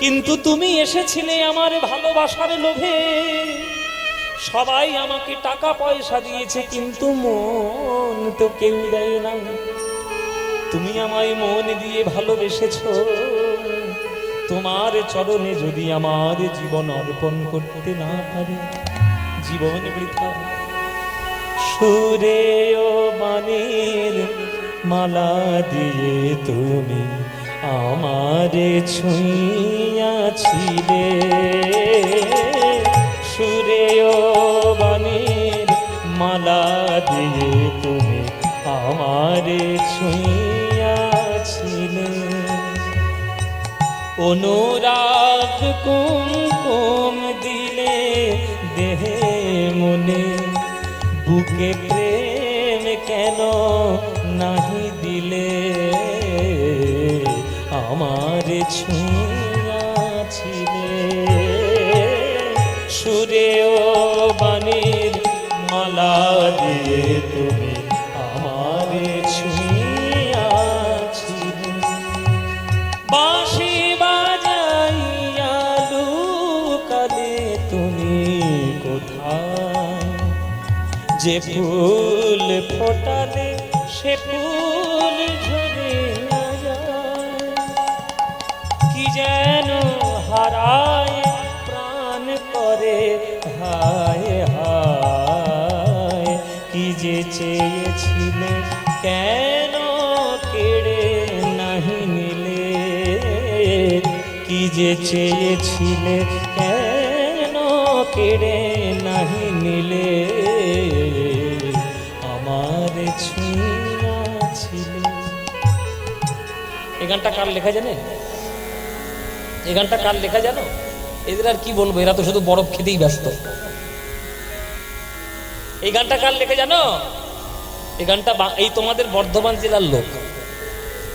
কিন্তু তুমি এসেছিলে আমার ভালোবাসার লোভে। সবাই আমাকে টাকা পয়সা দিয়েছে, কিন্তু মন তো কেউ দেয় না। তুমি আমায় মন দিয়ে ভালোবেসেছো, তোমার চরণে যদি আমার জীবন অর্পণ করতে না পারি, জীবন বৃথা। সুরে ও বাণীর মালা দিয়ে তুমি আমারে ছুঁইয়াছিলে, সুরে ও বাণীর মালা দিয়ে তুমি আমারে ছুঁইয়াছিলে। অনুরাগ কুমকুম দিলে দেহে মনে, বুকে প্রেম কেন নাহি দিলে, আমার ছুঁয়াছিলে। সুরে ও বাণীর মালা দিয়ে তুমি আমার ছুঁয়াছিলে। বাঁশি বাজাইয়া লুকালে তুমি কোথায়, যে ফুল ফোটালে সে ফুল ঝরে যায়। কি যেন হারায় প্রাণ করে হায় হায়, কি যে চেয়েছিলে কেন কেড়ে নাহি নিলে, কি যে চেয়েছিলে কেন কেড়ে নাহি নিলে, আমার ছুঁয়াছিলে। এই গানটা কার লেখা জানে? এই গানটা কার লেখা জানো? এদের আর কি বলবো, এরা তো শুধু বরফ খেতেই ব্যস্ত। এই গানটা কার লেখা জানো? এই গানটা এই তোমাদের বর্ধমান জেলার লোক।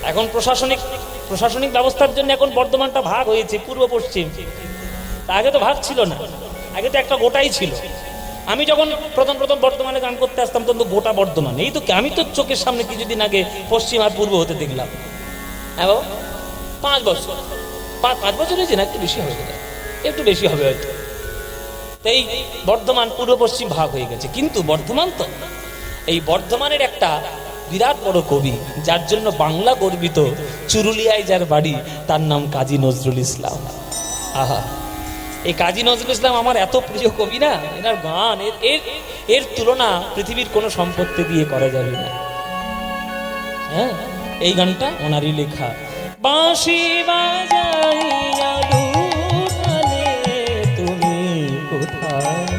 এখন প্রশাসনিক ব্যবস্থার জন্য এখন বর্ধমানটা ভাগ হয়েছে পূর্ব পশ্চিম। আগে তো ভাগ ছিল না, আগে তো একটা গোটাই ছিল। আমি যখন প্রথম বর্ধমানে গান করতে আসতাম তখন তো গোটা বর্ধমান। এই তো আমি তো চোখের সামনে কিছুদিন আগে পশ্চিম আর পূর্ব হতে দেখলাম। হ্যাঁ 5 বছর, 5 বছর হয়েছে না, একটু বেশি হবে, একটু বেশি হবে হয়তো। তাই বর্ধমান পূর্ব পশ্চিম ভাগ হয়ে গেছে। কিন্তু বর্ধমান তো, এই বর্ধমানের একটা বিরাট বড় কবি, যার জন্য বাংলা গর্বিত। চুরুলিয়ায় যার বাড়ি, তার নাম কাজী নজরুল ইসলাম। আহা, এই কাজী নজরুল ইসলাম আমার এত প্রিয় কবি না, এনার গান এর তুলনা পৃথিবীর কোনো সম্পত্তি দিয়ে করা যাবে না। হ্যাঁ, এই গানটা ওনারই লেখা। বাঁশি বাজাইয়া লুটালে তুমি কোথায়,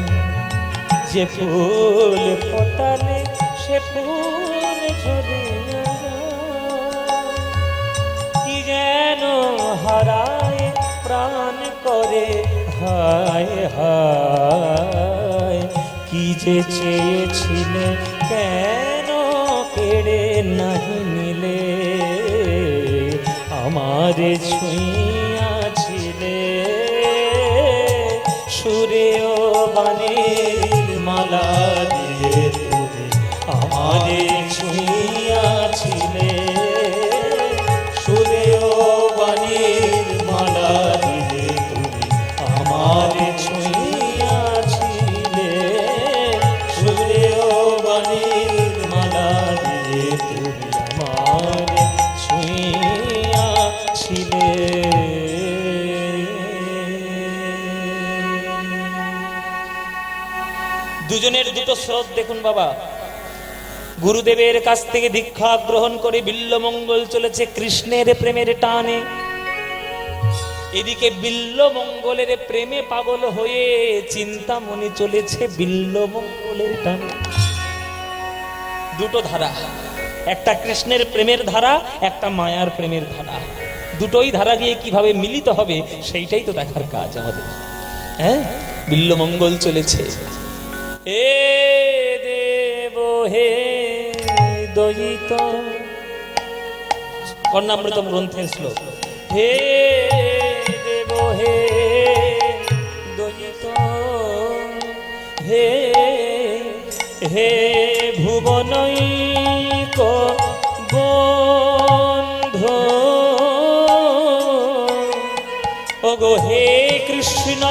যে ফুল ফোটালে সে ফুল ঝরে না, কি যেন হারায় প্রাণ করে হায় হায়, কি যে চেয়েছিলে কেন কেড়ে নাহি নিলে, আমারে ছুঁয়াছিলে সুরে ও বানের মালা দিয়ে তুমি, আমারে ছুঁয়াছিলে সুরে ও বানের মালা দিয়ে তুমি, আমারে ছুঁয়াছিলে সুরে ও বানের মালা দিয়ে তুমি, আমারে ছুঁয়াছিলে। দুজনের দুটো স্রোত দেখুন বাবা। গুরুদেবের কাছ থেকে দীক্ষা গ্রহণ করে বিল্লমঙ্গল চলেছে কৃষ্ণের প্রেমের টানে, এদিকে বিল্লমঙ্গলের প্রেমে পাগল হয়ে চিন্তামণি চলেছে বিল্লমঙ্গলের টানে। দুটো ধারা, একটা কৃষ্ণের প্রেমের ধারা, একটা মায়ার প্রেমের ধারা। দুটোই ধারা গিয়ে কিভাবে মিলিত হবে সেইটাই তো দেখার কাজ আমাদের। হ্যাঁ, বিল্লমঙ্গল চলেছে। হে দেব হে দয়িত, কর্ণামৃতম গ্রন্থের শ্লোক। হে দেব হে দয়িত, হে হে ভুবনৈক বন্ধু, ওগো হে কৃষ্ণ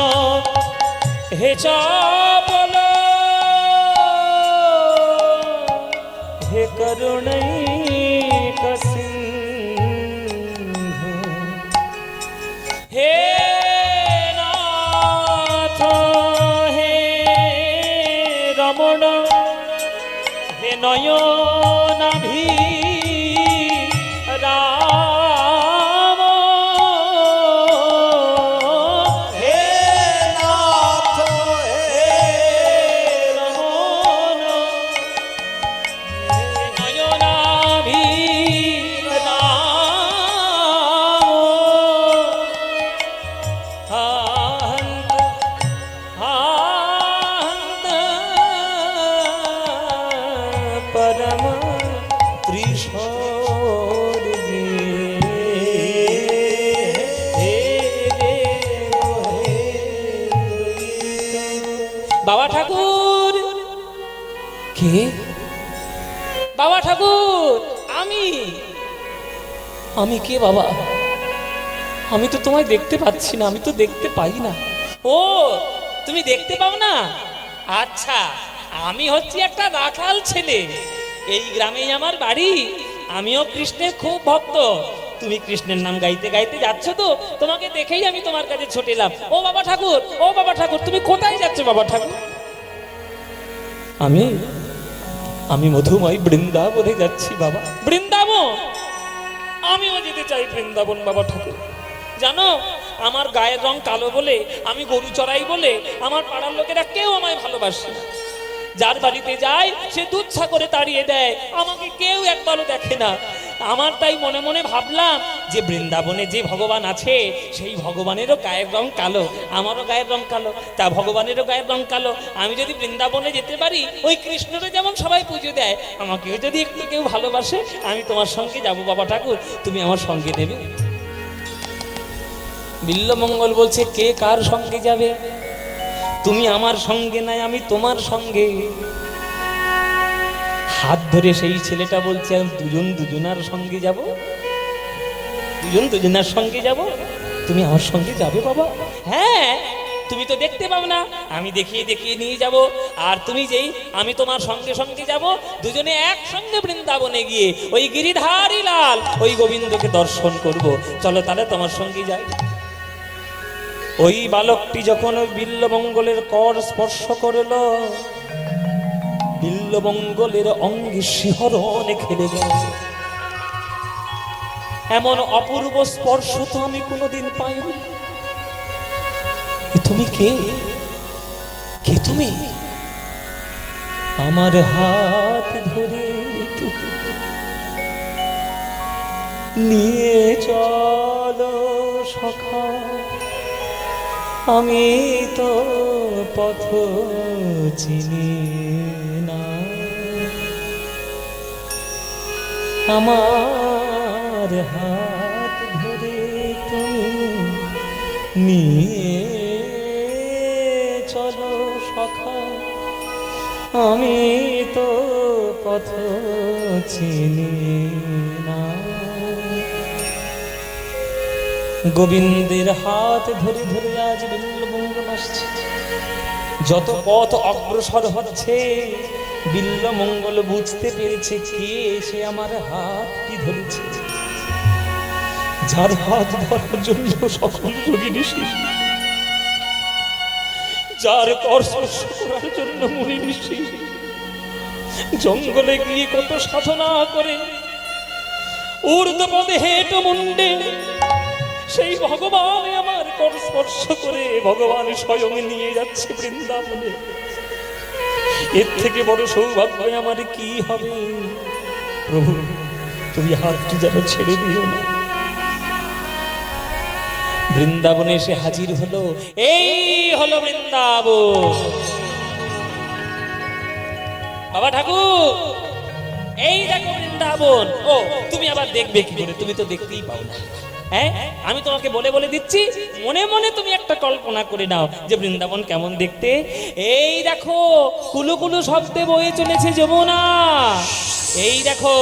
হে চাপল, হে করুণৈক সিন্ধু, হে নাথ হে রমণ, হে নয়নাভি রাম, হে নাথ হে রমণ, নয়নাভি রাম, পরম ত্রিশোর বাবা ঠাকুর। কে? বাবা ঠাকুর। আমি কে বাবা? আমি তো তোমায় দেখতে পাচ্ছি না, আমি তো দেখতে পাই না। ও, তুমি দেখতে পাও না? আচ্ছা, আমি হচ্ছি একটা রাখাল ছেলে, এই গ্রামেই আমার বাড়ি। আমিও কৃষ্ণের খুব ভক্ত। তুমি কৃষ্ণের নাম গাইতে গাইতে যাচ্ছ তো, তোমাকে দেখেই আমি তোমার কাছে ছুটে এলাম। ও বাবা ঠাকুর, ও বাবা ঠাকুর, তুমি কোথায় যাচ্ছ বাবা ঠাকুর? আমি মধুময় বৃন্দাবনে যাচ্ছি বাবা। বৃন্দাবন? আমিও যেতে চাই বৃন্দাবন বাবা ঠাকুর। জানো, আমার গায়ের রং কালো বলে, আমি গরু চড়াই বলে আমার পাড়ার লোকেরা কেউ আমায় ভালোবাসে না। যার বাড়িতে যায় সে দুচ্ছা করে তাড়িয়ে দেয়, আমাকে কেউ একবারও দেখে না। আমার তাই মনে মনে ভাবলাম যে বৃন্দাবনে যে ভগবান আছে সেই ভগবানেরও গায়ের রং কালো, আমারও গায়ের রং কালো, তা ভগবানেরও গায়ের রং কালো। আমি যদি বৃন্দাবনে যেতে পারি, ওই কৃষ্ণরে যেমন সবাই পুজো দেয়, আমাকেও যদি একটু কেউ ভালোবাসে, আমি তোমার সঙ্গে যাব বাবা ঠাকুর, তুমি আমার সঙ্গে দেবে? বিল্লমঙ্গল বলছে, কে কার সঙ্গে যাবে? তুমি আমার সঙ্গে নাই, আমি তোমার সঙ্গে। হাত ধরে সেই ছেলেটা বলছে, আমি দুজনার সঙ্গে যাব, দুজনার সঙ্গে যাব। তুমি আমার সঙ্গে যাবে বাবা? হ্যাঁ, তুমি তো দেখতে পাও না, আমি দেখিয়ে দেখিয়ে নিয়ে যাব। আর তুমি যেই আমি তোমার সঙ্গে সঙ্গে যাব, দুজনে একসঙ্গে বৃন্দাবনে গিয়ে ওই গিরিধারী লাল ওই গোবিন্দকে দর্শন করব। চলো তাহলে তোমার সঙ্গে যাই। ওই বালকটি যখন ওই বিল্বমঙ্গলের কর স্পর্শ করল, বিল্বমঙ্গলের অঙ্গে শিহরণে খেলে গেল। এমন অপূর্ব স্পর্শ তো আমি কোনোদিন পাইনি। তুমি কে? কে তুমি? আমার হাত ধরে নিয়ে চলো সখা, আমি তো পথ চিনি না। আমার হাত ধরে তুমি নিয়ে চলো সখা, আমি তো পথ চিনি না। গোবিন্দের হাত ধরে ধরে আজ বিল্বমঙ্গল আসছে। যত পথ অগ্রসর হচ্ছে, বিল্বমঙ্গল বুঝতে পেরেছে কে সে আমার হাতটি ধরেছে। যার হাত ধরার জন্য সকল যোগী ঋষি, যার কর স্পর্শ করার জন্য মুনি ঋষি জঙ্গলে গিয়ে কত সাধনা করে ঊর্ধ্বপদে হেঁট মুন্ডে, সেই ভগবান আমার কর স্পর্শ করে ভগবান স্বয়ং নিয়ে যাচ্ছে বৃন্দাবনে। এর থেকে বড় সৌভাগ্য আমার কি হবে? প্রভু, তুমি হাতটি যেন ছেড়ে দিও না। বৃন্দাবনে এসে হাজির হলো। এই হলো বৃন্দাবন। বাবা ঠাকুর, এই দেখো বৃন্দাবন। ও, তুমি আবার দেখবে কি করে? তুমি তো দেখতেই পাও না। হ্যাঁ, আমি তোমাকে বলে বলে দিচ্ছি, মনে মনে তুমি একটা কল্পনা করে নাও যে বৃন্দাবন কেমন দেখতে। এই দেখো কুলু কুলু শব্দে বয়ে চলেছে যমুনা। এই দেখো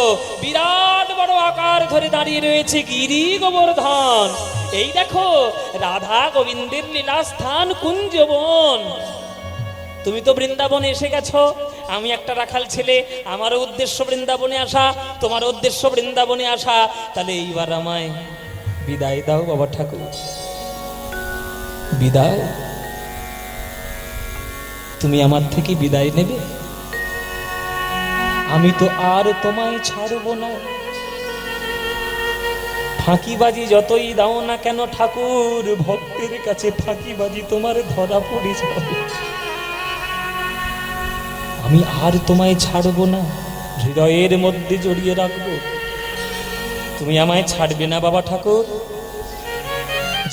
বিরাট বড় আকার ধরে দাঁড়িয়ে রয়েছে গিরি গোবর্ধন। এই দেখো রাধা গোবিন্দের লীলাস্থান কুঞ্জবন। তুমি তো বৃন্দাবনে এসে গেছো, আমি একটা রাখাল ছেলে, আমারও উদ্দেশ্য বৃন্দাবনে আসা, তোমার উদ্দেশ্য বৃন্দাবনে আসা। তাহলে এইবার আমায় বিদায় দাও বাবা ঠাকুর, বিদায়। তুমি আমার থেকে বিদায় নেবে? আমি তো আর তোমায় ছাড়বো না। ফাঁকিবাজি যতই দাও না কেন ঠাকুর, ভক্তের কাছে ফাঁকিবাজি তোমার ধরা পড়ে যাবে। আমি আর তোমায় ছাড়বো না, হৃদয়ের মধ্যে জড়িয়ে রাখবো। তুমি আমায় ছাড়বে না বাবা ঠাকুর?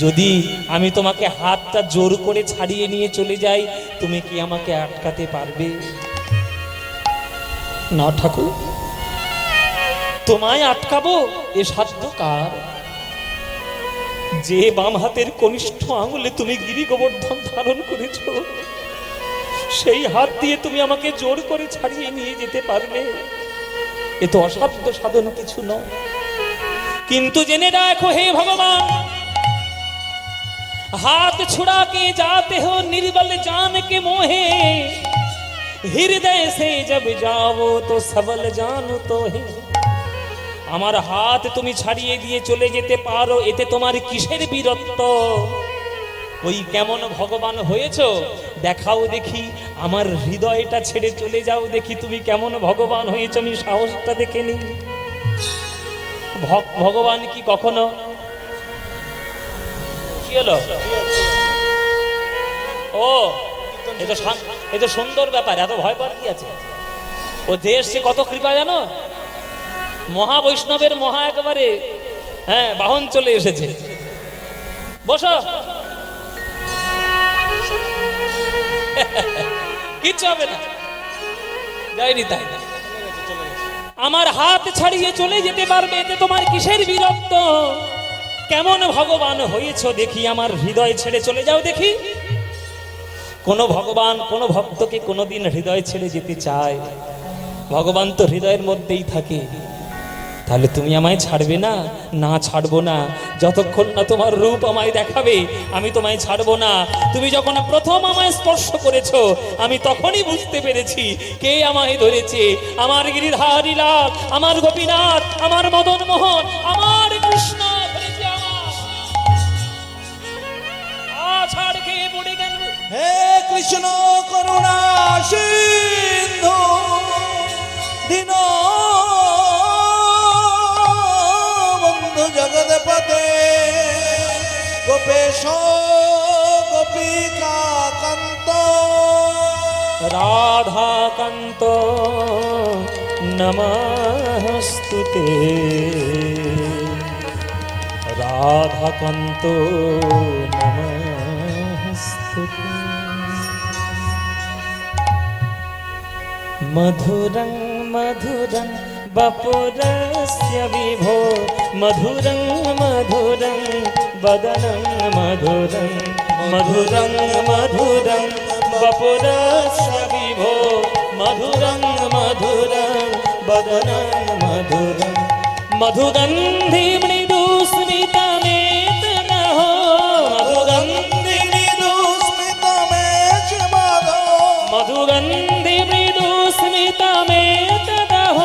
যদি আমি তোমাকে হাতটা জোর করে ছাড়িয়ে নিয়ে চলে যাই, তুমি কি আমাকে আটকাতে পারবে? না ঠাকুর, তোমায় আটকাবো এ সাধ্য কার? যে বাম হাতের কনিষ্ঠ আঙুলে তুমি গিরি গোবর্ধন ধারণ করেছ, সেই হাত দিয়ে তুমি আমাকে জোর করে ছাড়িয়ে নিয়ে যেতে পারবে? এ তো অসাধ্য সাধন কিছু নয়। কিন্তু জেনে রাখো হে ভগবান, हाथ छुड़ा के जाते हो निर्बल जान के मोहे, हृदय से जब जाओ तो सबल जानो तो है। আমার হাত তুমি ছাড়িয়ে দিয়ে চলে যেতে পারো, এতে তোমার কিসের বীরত্ব? ওই কেমন ভগবান হয়েছো দেখাও দেখি। আমার হৃদয়টা ছেড়ে চলে যাও দেখি তুমি কেমন ভগবান হয়েছো, আমি সাহসটা দেখে নিই। ভগবান কি কখনো কি হলো? ও, এ তো সুন্দর ব্যাপার, এত ভয় পাওয়ার কি আছে? ও দেশ সে কত কৃপা জানো, মহা বৈষ্ণবের মহা একেবারে হ্যাঁ বাহন চলে এসেছে। বসো, কিচ্ছু হবে না, যাইনি তাই। আমার হাত ছাড়িয়ে চলে যেতে পারবে, এতে তোমার কিসের বিরক্ত? কেমন ভগবান হয়েছো দেখি, আমার হৃদয় ছেড়ে চলে যাও দেখি। কোন ভগবান কোন ভক্তকে কোনোদিন হৃদয় ছেড়ে যেতে চায়? ভগবান তো হৃদয়ের মধ্যেই থাকে। তাহলে তুমি আমায় ছাড়বে না? না, ছাড়বো না। যতক্ষণ না তোমার রূপ আমায় দেখাবে আমি তোমায় ছাড়বো না। তুমি যখন প্রথম আমায় স্পর্শ করেছো আমি তখনই বুঝতে পেরেছি কে আমায় ধরেছে। আমার গিরিধারী লাল, আমার গোপীনাথ, আমার মদন মোহন, আমার কৃষ্ণ ধরেছে আমার। ছাড় খেয়ে পড়ে গেল। হে কৃষ্ণ করুণা সিন্ধু দীন বন্ধু জগৎপতে গোপেশ গোপিকা কান্ত রাধাকান্ত নমস্তুতে, রাধাকান্ত নমস্তুতে। মধুরং মধুরং বপুরস্য বিভো, মধুরং মধুরং বদनं মধুরং, মধুরং মধুরং বপুরস্য বিভো, মধুরং মধুরং বদनं মধুরং। মধুগন্ধি মৃদু স্মিতমেতনঃ, মধুগন্ধি মৃদু স্মিতমেচ মাধো মধুগন্ধি মৃদু স্মিতমেতনঃ,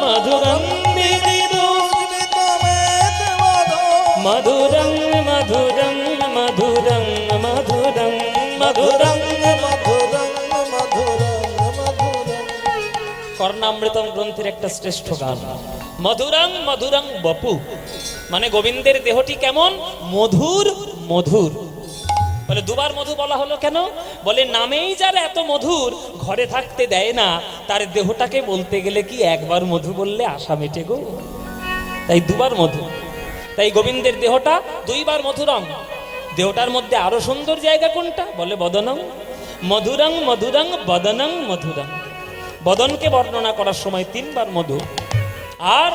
মধুগন্ধি মৃদু স্মিতমেচ মাধো মধুরং মধুরং মধুরং মধুরং মধুরং। মধুরং মধুরং মধুরং। কর্ণামৃতম গ্রন্থের একটা শ্রেষ্ঠ গান। মধুরং মধুরং বপু, মানে গোবিন্দের দেহটি কেমন? মধুর মধুর। বলে দুবার মধু বলা হলো কেন? বলে নামেই যার এত মধুর, ঘরে থাকতে দেয় না, তার দেহটাকে বলতে গেলে কি একবার মধু বললে আশা মেটে গো, তাই দুবার মধু। তাই গোবিন্দের দেহটা দুইবার মধুরং। দেহটার মধ্যে আরো সুন্দর জায়গা কোনটা? বলে বদনং মধুরং মধুরং বদনং মধুরং। বদনকে বর্ণনা করার সময় তিনবার মধু। আর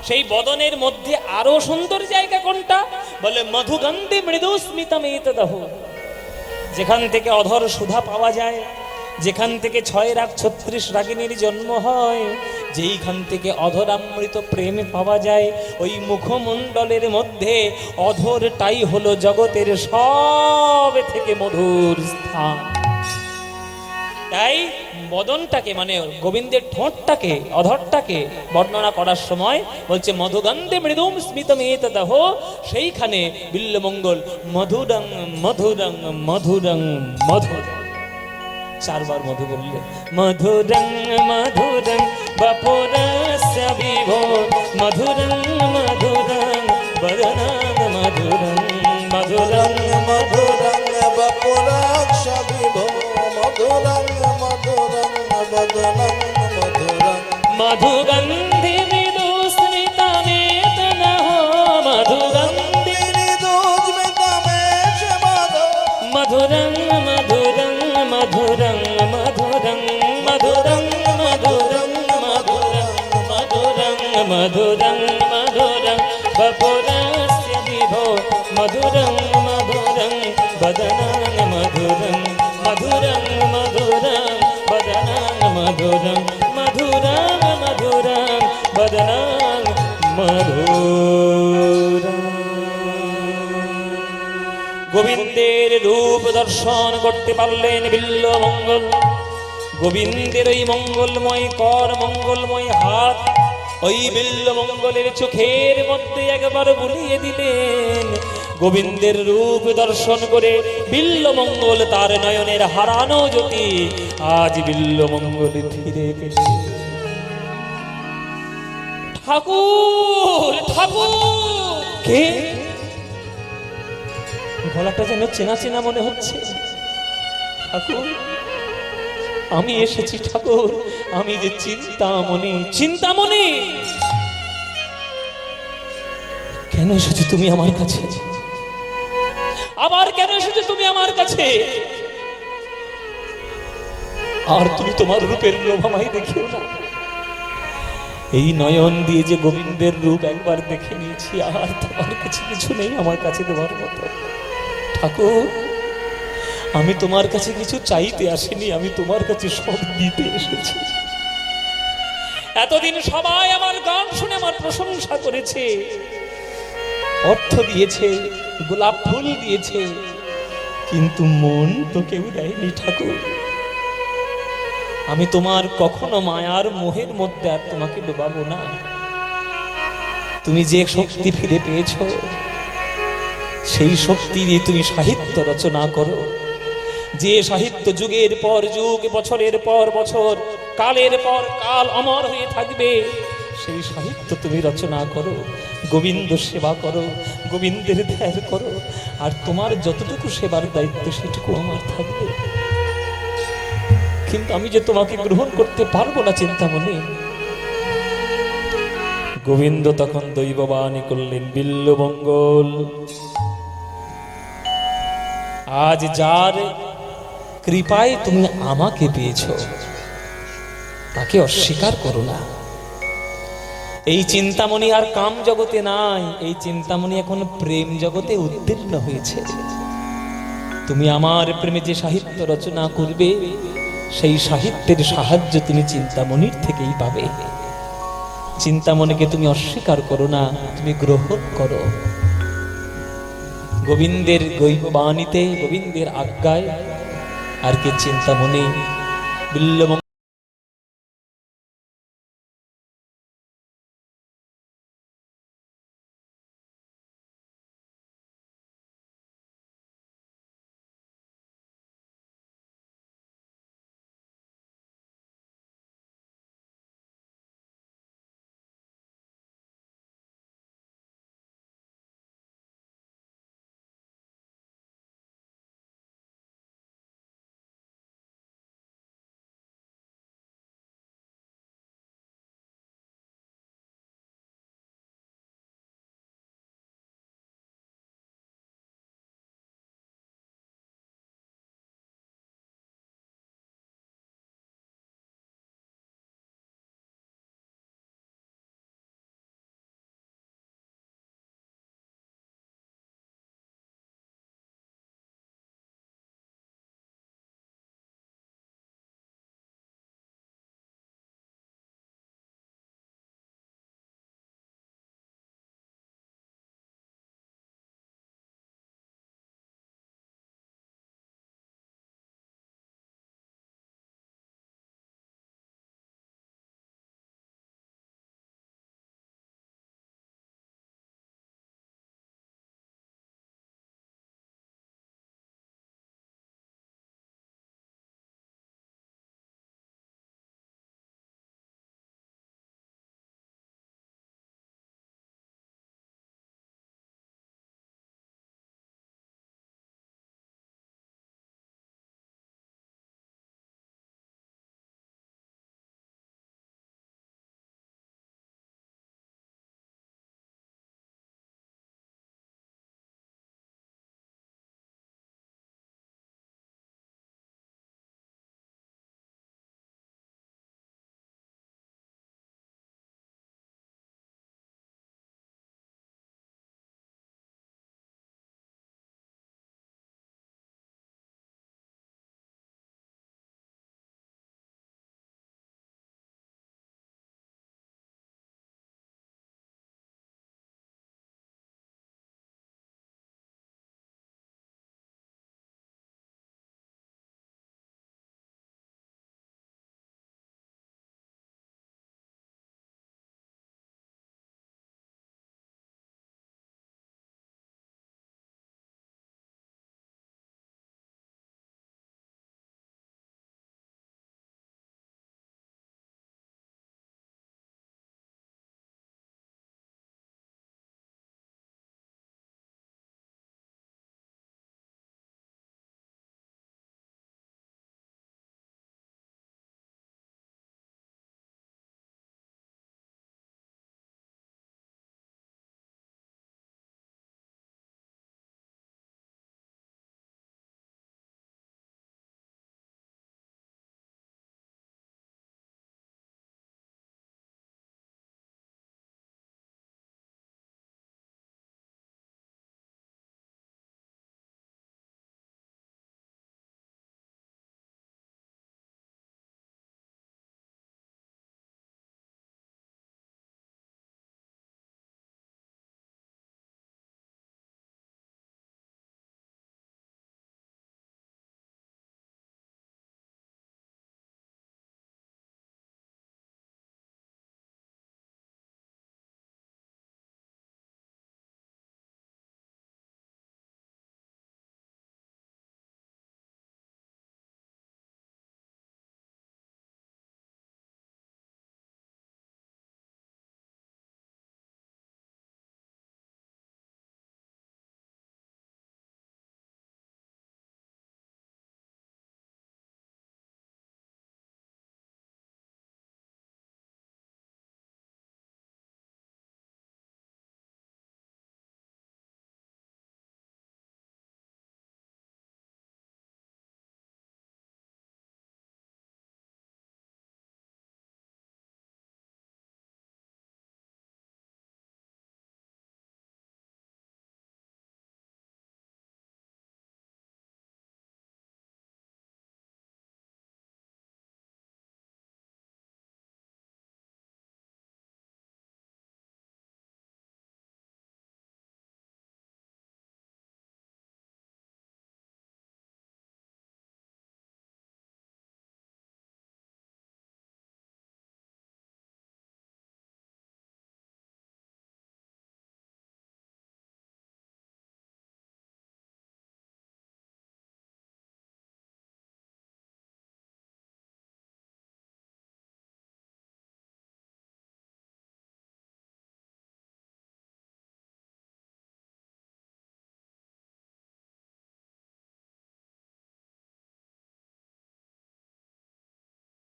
সেই বদনের মধ্যে আরো সুন্দর জায়গা কোনটা? বলে মধুগন্ধে মৃদু স্মিতমেতদহ। যেখান থেকে অধর সুধা পাওয়া যায়, যেখান থেকে 6 রাগ 36 রাগিনীর জন্ম হয়, যেইখান থেকে অধরামৃত প্রেম পাওয়া যায়, ওই মুখমণ্ডলের মধ্যে অধরটাই হলো জগতের সব থেকে মধুর স্থান। তাই বদনটাকে মানে গোবিন্দের ঠোঁটটাকে, অধরটাকে বর্ণনা করার সময় বলছে মধুগন্ধে মৃদুম স্মিতমেতদহ। সেইখানে বিল্লমঙ্গল মধুরং মধুরং মধুরং মধুর 4 বার মধু বললে। মধুরং মধুরং বপুরস্য বিভো, মধুরং মধুরং বদনং মধুরং, মধুরং মধুরং বপুরস্য বিভো, মধুরং মধুরং বদনং মধুরং। মধুগন্ধি মৃদু স্মিতমেতনঃ, মধুগন্ধি মৃদু স্মিতমেচ মাধো মধুরং মধুরং মধুরং মধুরং মধুরং মধুরং মধুরং মধুরং মধুরং মধুরং বপুরস্য বিভো, মধুরং মধুরং বদনং মধুরং, মধুরং মধুরং বদনং মধুরং, মধুরং মধুরং বদনং মধুরং। গোবিন্দের রূপ দর্শন করতে পারলেন বিল্লমঙ্গল। গোবিন্দের ওই মঙ্গলময় কর, মঙ্গলময় হাত ওই বিল্লমঙ্গলের চোখের মধ্যে একবার বুলিয়ে দিলেন। গোবিন্দের রূপ দর্শন করে বিল্লমঙ্গল তার নয়নের হারানো জ্যোতি আজ বিল্লমঙ্গল ফিরে পেল। ঠাকুর ঠাকুর কে? গলাটা যেন চেনা চেনা মনে হচ্ছে। ঠাকুর আমি এসেছি ঠাকুর, আমি যে চিন্তামণি। চিন্তামণি কেন এসেছো তুমি আমার কাছে? আবার কেন এসেছো তুমি আমার কাছে? আর তুমি তোমার রূপের লোভ আমায় দেখিও না। এই নয়ন দিয়ে যে গোবিন্দের রূপ একবার দেখে নিয়েছি, আর তোমার কাছে কিছু নেই আমার কাছে দেওয়ার মতো। ঠাকুর আমি তোমার কাছে কিছু চাইতে আসিনি, আমি তোমার কাছে সব দিতে এসেছি। এতদিন সবাই আমার গান শুনে আমার প্রশংসা করেছে, অর্থ দিয়েছে, গোলাপ ফুল দিয়েছে, কিন্তু মন তো কেউ দেয়নি ঠাকুর। আমি তোমার কখনো মায়ার মোহের মধ্যে আর তোমাকে ডোবাবো না। তুমি যে শক্তি ফিরে পেয়েছো, সেই শক্তি দিয়ে তুমি সাহিত্য রচনা করো। যে সাহিত্য যুগের পর যুগ, বছরের পর বছর, কালের পর কাল অমর হয়ে থাকবে, সেই সাহিত্য তুমি রচনা করো। গোবিন্দ সেবা করো, গোবিন্দের ধ্যান করো, আর তোমার যতটুকু সেবার দায়িত্ব সেটুকু আমার থাকবে। কিন্তু আমি যে তোমাকে গ্রহণ করতে পারবো না চিন্তামণি। গোবিন্দ তখন দৈববাণী করলেন, বিল্লমঙ্গল, আজ যার কৃপায় তুমি আমাকে পেয়েছো তাকে অস্বীকার করো না। এই চিন্তামণি আর কাম জগতে নাই, এই চিন্তামণি এখন প্রেম জগতে উত্তীর্ণ হয়েছে। তুমি আমার প্রেমে যে সাহিত্য রচনা করবে, সেই সাহিত্যের সাহায্য তুমি চিন্তামণির থেকেই পাবে। চিন্তামণিকে তুমি অস্বীকার করো না, তুমি গ্রহণ করো। গোবিন্দের বাণীতে, গোবিন্দের আজ্ঞায় আর কি চিন্তামণি বিল্লমঙ্গল